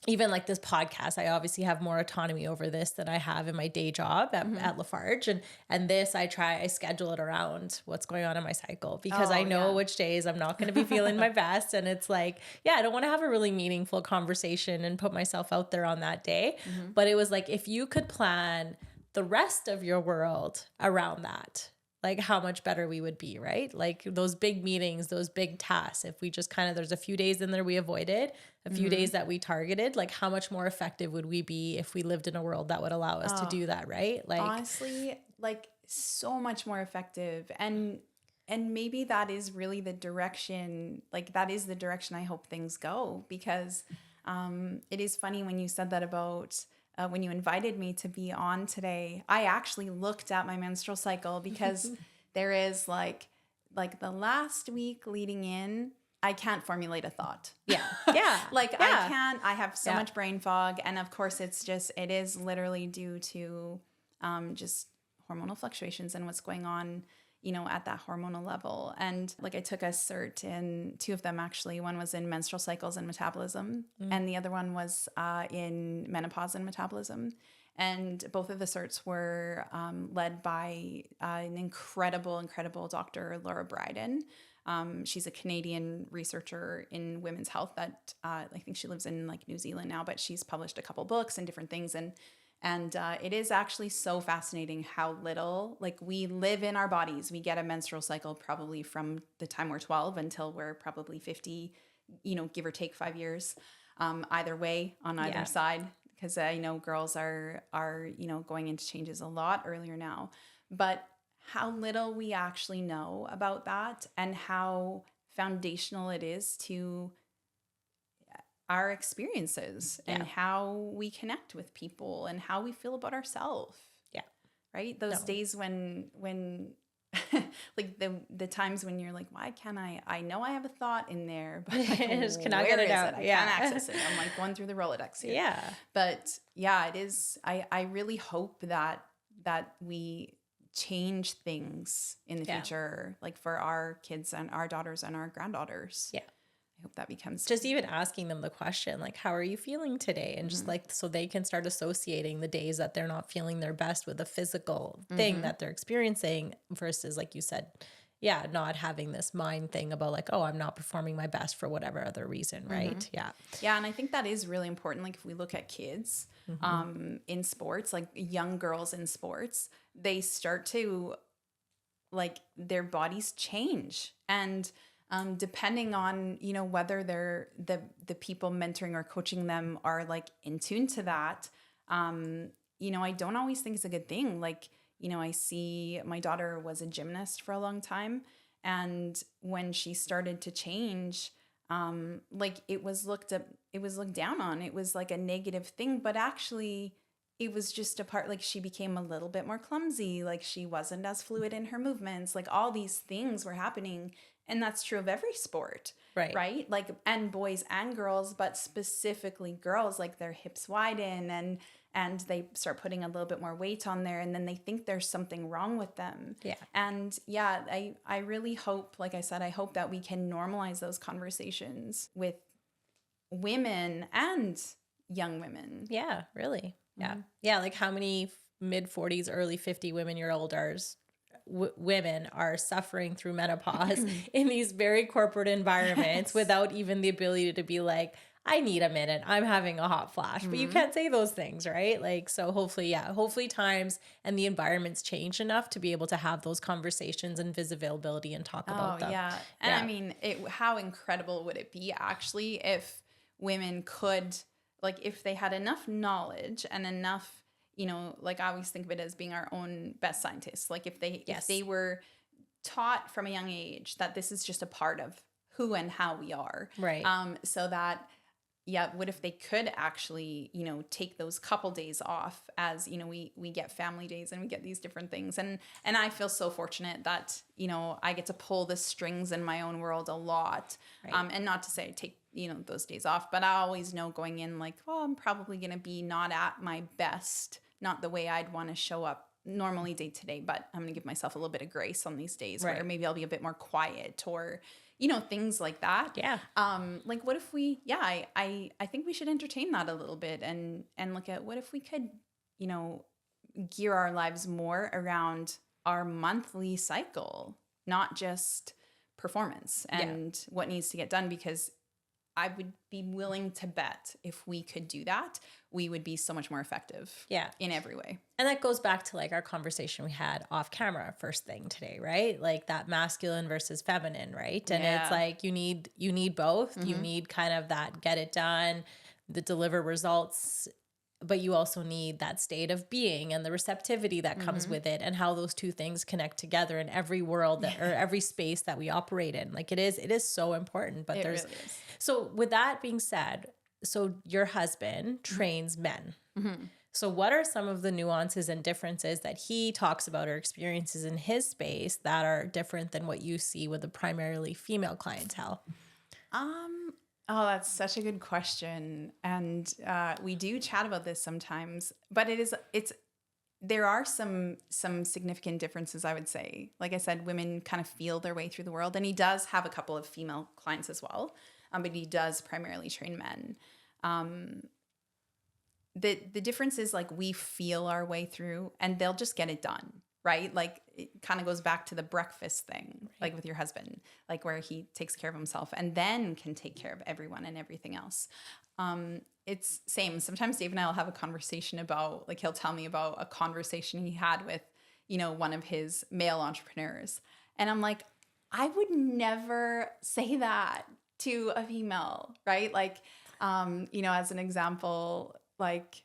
even like this podcast, I obviously have more autonomy over this than I have in my day job at Lafarge. And this, I schedule it around what's going on in my cycle because I know which days I'm not going to be feeling my best. And it's like, yeah, I don't want to have a really meaningful conversation and put myself out there on that day. But it was like, if you could plan the rest of your world around that, like how much better we would be, right? Like those big meetings, those big tasks, if we just kind of, there's a few days in there we avoided, a few days that we targeted, like how much more effective would we be if we lived in a world that would allow us to do that, right? Like honestly, like so much more effective. And maybe that is really the direction, like that is the direction I hope things go, because it is funny when you said that about when you invited me to be on today, I actually looked at my menstrual cycle because there is like the last week leading in, I can't formulate a thought. Yeah. Yeah. I have so much brain fog. And of course it is literally due to just hormonal fluctuations and what's going on, you know, at that hormonal level. And like I took a cert in 2 of them, actually. One was in menstrual cycles and metabolism, and the other one was in menopause and metabolism. And both of the certs were led by an incredible Dr. Laura Bryden. She's a Canadian researcher in women's health that I think she lives in like New Zealand now, but she's published a couple books and different things. And it is actually so fascinating how little, like we live in our bodies. We get a menstrual cycle probably from the time we're 12 until we're probably 50, you know, give or take 5 years, either way on either side. Because I know girls are, you know, going into changes a lot earlier now. But how little we actually know about that and how foundational it is to our experiences and how we connect with people and how we feel about ourselves. Yeah. Right. Those days when like the times when you're like, why can't I know I have a thought in there, but like, I just cannot get it out. I can't access it. I'm like going through the Rolodex here. Yeah. But yeah, it is. I really hope that we change things in the future, like for our kids and our daughters and our granddaughters. Yeah. I hope that becomes just even asking them the question, like, how are you feeling today? And just like, so they can start associating the days that they're not feeling their best with the physical thing that they're experiencing versus, like you said, not having this mind thing about like, oh, I'm not performing my best for whatever other reason. Right. Yeah. Yeah. And I think that is really important. Like if we look at kids in sports, like young girls in sports, they start to like their bodies change. And depending on, you know, whether they're the people mentoring or coaching them are like in tune to that, you know, I don't always think it's a good thing. Like, you know, I see my daughter was a gymnast for a long time. And when she started to change, like it was looked down on. It was like a negative thing, but actually it was just a part, like she became a little bit more clumsy. Like she wasn't as fluid in her movements. Like all these things were happening. And that's true of every sport, right? Like, and boys and girls, but specifically girls, like their hips widen and they start putting a little bit more weight on there, and then they think there's something wrong with them. Yeah. And yeah, I really hope, like I said, I hope that we can normalize those conversations with women and young women. Yeah, really. Yeah. Yeah, like how many mid 40s, early 50 women are suffering through menopause in these very corporate environments without even the ability to be like, I need a minute. I'm having a hot flash. But you can't say those things, right? Like, so hopefully times and the environment's changed enough to be able to have those conversations and visibility and talk about them. Yeah. And I mean, how incredible would it be actually if women could, like, if they had enough knowledge and enough, like, I always think of it as being our own best scientists. Like, if they were taught from a young age that this is just a part of who and how we are. Right. So that, what if they could actually, take those couple days off as, we get family days and we get these different things. And I feel so fortunate that, I get to pull the strings in my own world a lot. Right. And not to say I take, those days off, but I always know going in like, oh, I'm probably going to be not at my best, not the way I'd want to show up normally day to day, but I'm going to give myself a little bit of grace on these days where maybe I'll be a bit more quiet or, things like that. Yeah. Like what if we, I think we should entertain that a little bit and look at what if we could, gear our lives more around our monthly cycle, not just performance and what needs to get done, because I would be willing to bet if we could do that, we would be so much more effective in every way. And that goes back to like our conversation we had off camera first thing today, right? Like that masculine versus feminine, right? And it's like you need both. You need kind of that get it done, the deliver results, but you also need that state of being and the receptivity that comes with it and how those two things connect together in every world that, or every space that we operate in. Like it is so important, but really is. So with that being said, so your husband trains men. So what are some of the nuances and differences that he talks about or experiences in his space that are different than what you see with a primarily female clientele? Oh, that's such a good question. And we do chat about this sometimes, but there are some significant differences, I would say. Like I said, women kind of feel their way through the world, and he does have a couple of female clients as well, but he does primarily train men. The difference is like we feel our way through and they'll just get it done, right? Like it kind of goes back to the breakfast thing, like with your husband, like where he takes care of himself and then can take care of everyone and everything else. It's same. Sometimes Dave and I will have a conversation about, like he'll tell me about a conversation he had with, one of his male entrepreneurs. And I'm like, I would never say that to a female, right? Like, as an example, like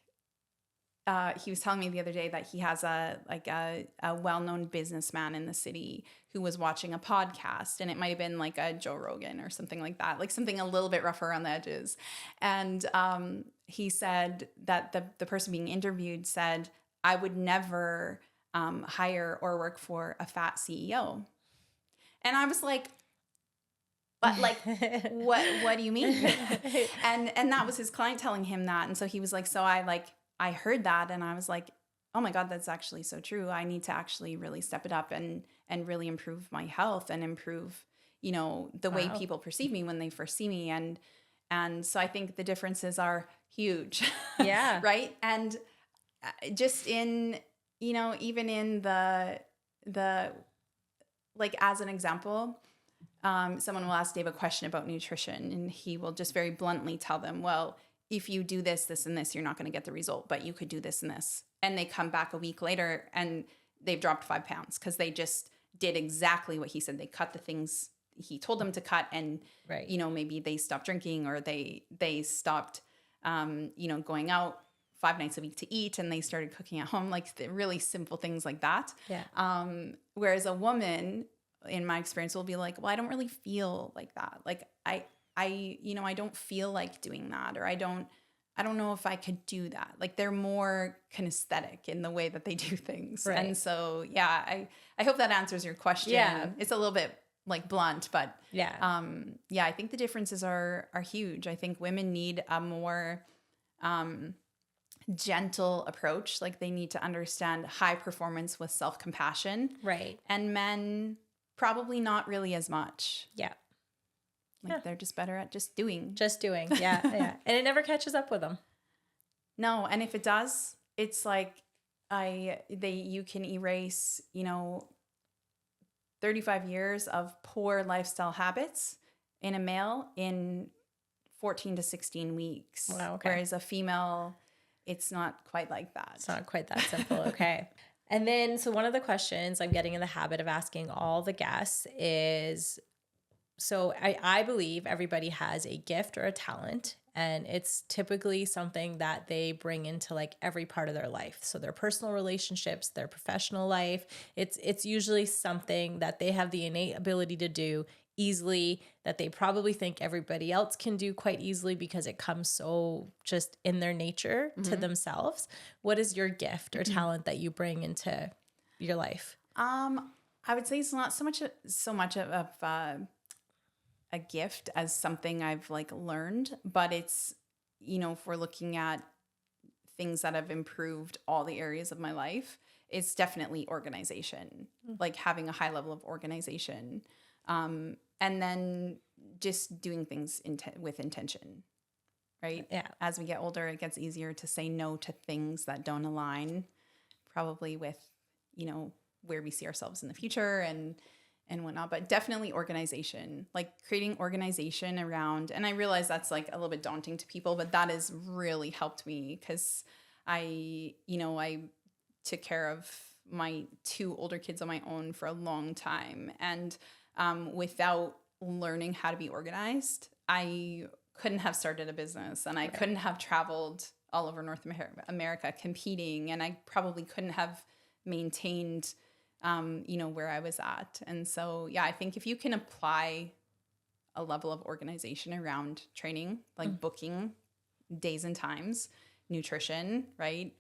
he was telling me the other day that he has a well-known businessman in the city who was watching a podcast, and it might have been like a Joe Rogan or something like that, like something a little bit rougher on the edges. And he said that the person being interviewed said, I would never hire or work for a fat CEO. And I was like, but like, what do you mean? And that was his client telling him that. And so he was like, so I heard that and I was like, oh my God, that's actually so true. I need to actually really step it up and really improve my health and improve, the way people perceive me when they first see me. And so I think the differences are huge. Yeah. Right. And just in, even in the like, as an example, someone will ask Dave a question about nutrition and he will just very bluntly tell them, well, if you do this, this, and this, you're not going to get the result, but you could do this and this. And they come back a week later and they've dropped 5 pounds because they just did exactly what he said. They cut the things he told them to cut. And, maybe they stopped drinking or they stopped, going out 5 nights a week to eat and they started cooking at home, like the really simple things like that. Yeah. Whereas a woman, in my experience, will be like, well, I don't really feel like that. Like I don't feel like doing that, or I don't know if I could do that. Like they're more kinesthetic in the way that they do things. Right. And so, I hope that answers your question. Yeah. It's a little bit like blunt, but I think the differences are huge. I think women need a more gentle approach. Like they need to understand high performance with self-compassion. Right. And men probably not really as much. Yeah. Like they're just better at just doing. Yeah. And it never catches up with them. No. And if it does, it's like you can erase, 35 years of poor lifestyle habits in a male in 14 to 16 weeks. Wow, okay. Whereas a female, it's not quite like that. It's not quite that simple. Okay. And then, so one of the questions I'm getting in the habit of asking all the guests is, so I believe everybody has a gift or a talent, and it's typically something that they bring into like every part of their life. So their personal relationships, their professional life, it's usually something that they have the innate ability to do easily, that they probably think everybody else can do quite easily because it comes so just in their nature to themselves. What is your gift or talent that you bring into your life? I would say it's not so much of a gift as something I've like learned, but it's, if we're looking at things that have improved all the areas of my life, it's definitely organization, like having a high level of organization. And then just doing things with intention, right? Yeah. As we get older, it gets easier to say no to things that don't align probably with, where we see ourselves in the future and whatnot, but definitely organization, like creating organization around. And I realize that's like a little bit daunting to people, but that has really helped me because I took care of my 2 older kids on my own for a long time. And without learning how to be organized, I couldn't have started a business, and I couldn't have traveled all over North America competing, and I probably couldn't have maintained, where I was at. And so, yeah, I think if you can apply a level of organization around training, like booking days and times, nutrition, right?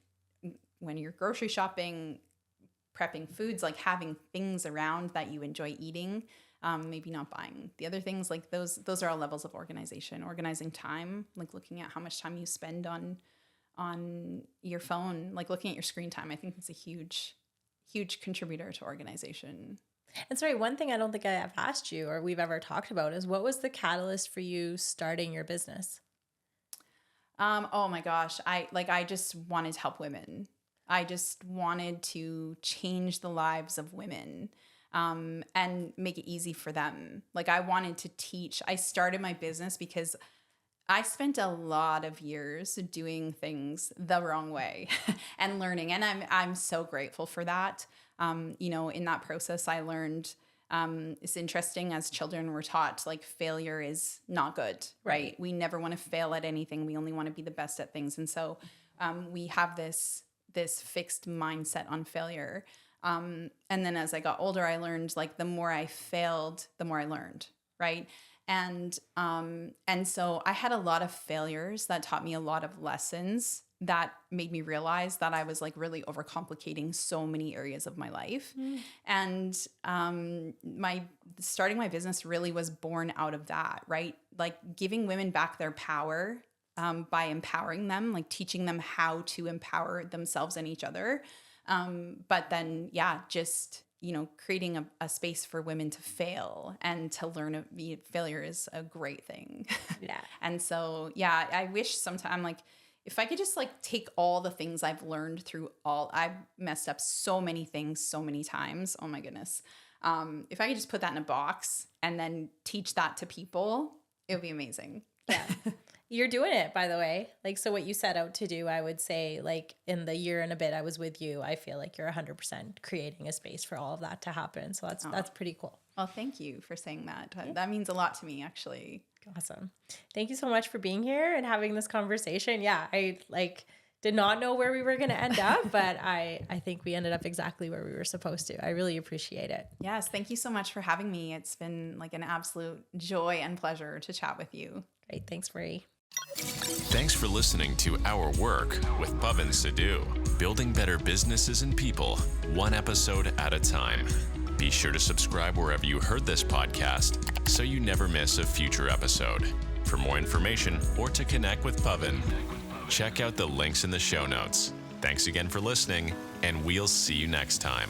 When you're grocery shopping, prepping foods, like having things around that you enjoy eating, maybe not buying the other things, like those are all levels of organization. Organizing time, like looking at how much time you spend on your phone, like looking at your screen time. I think it's a huge contributor to organization. And sorry, one thing I don't think I have asked you or we've ever talked about is, what was the catalyst for you starting your business? Oh my gosh. I just wanted to help women. I just wanted to change the lives of women, and make it easy for them. Like I wanted to teach. I started my business because I spent a lot of years doing things the wrong way and learning. And I'm so grateful for that. In that process, I learned, it's interesting, as children we're taught like failure is not good, right? We never want to fail at anything. We only want to be the best at things. And so we have this fixed mindset on failure. And then as I got older, I learned like the more I failed, the more I learned, right? And so I had a lot of failures that taught me a lot of lessons that made me realize that I was like really overcomplicating so many areas of my life. And starting my business really was born out of that, right? Like giving women back their power, by empowering them, like teaching them how to empower themselves and each other. But then, just, creating a space for women to fail and to learn failure is a great thing. Yeah. And so, I wish sometime, like, if I could just like take all the things I've learned I've messed up so many things so many times. Oh my goodness. If I could just put that in a box and then teach that to people, it would be amazing. Yeah. You're doing it, by the way. Like, so what you set out to do, I would say, like in the year and a bit I was with you, I feel like you're 100% creating a space for all of that to happen. So that's pretty cool. Well, thank you for saying that. Yeah. That means a lot to me, actually. Awesome. Thank you so much for being here and having this conversation. Yeah, I did not know where we were going to end up, but I think we ended up exactly where we were supposed to. I really appreciate it. Yes. Thank you so much for having me. It's been like an absolute joy and pleasure to chat with you. Great. Thanks, Marie. Thanks for listening to Our Work with Pavan Sidhu, building better businesses and people, one episode at a time. Be sure to subscribe wherever you heard this podcast so you never miss a future episode. For more information or to connect with Pavan, check out the links in the show notes. Thanks again for listening, and we'll see you next time.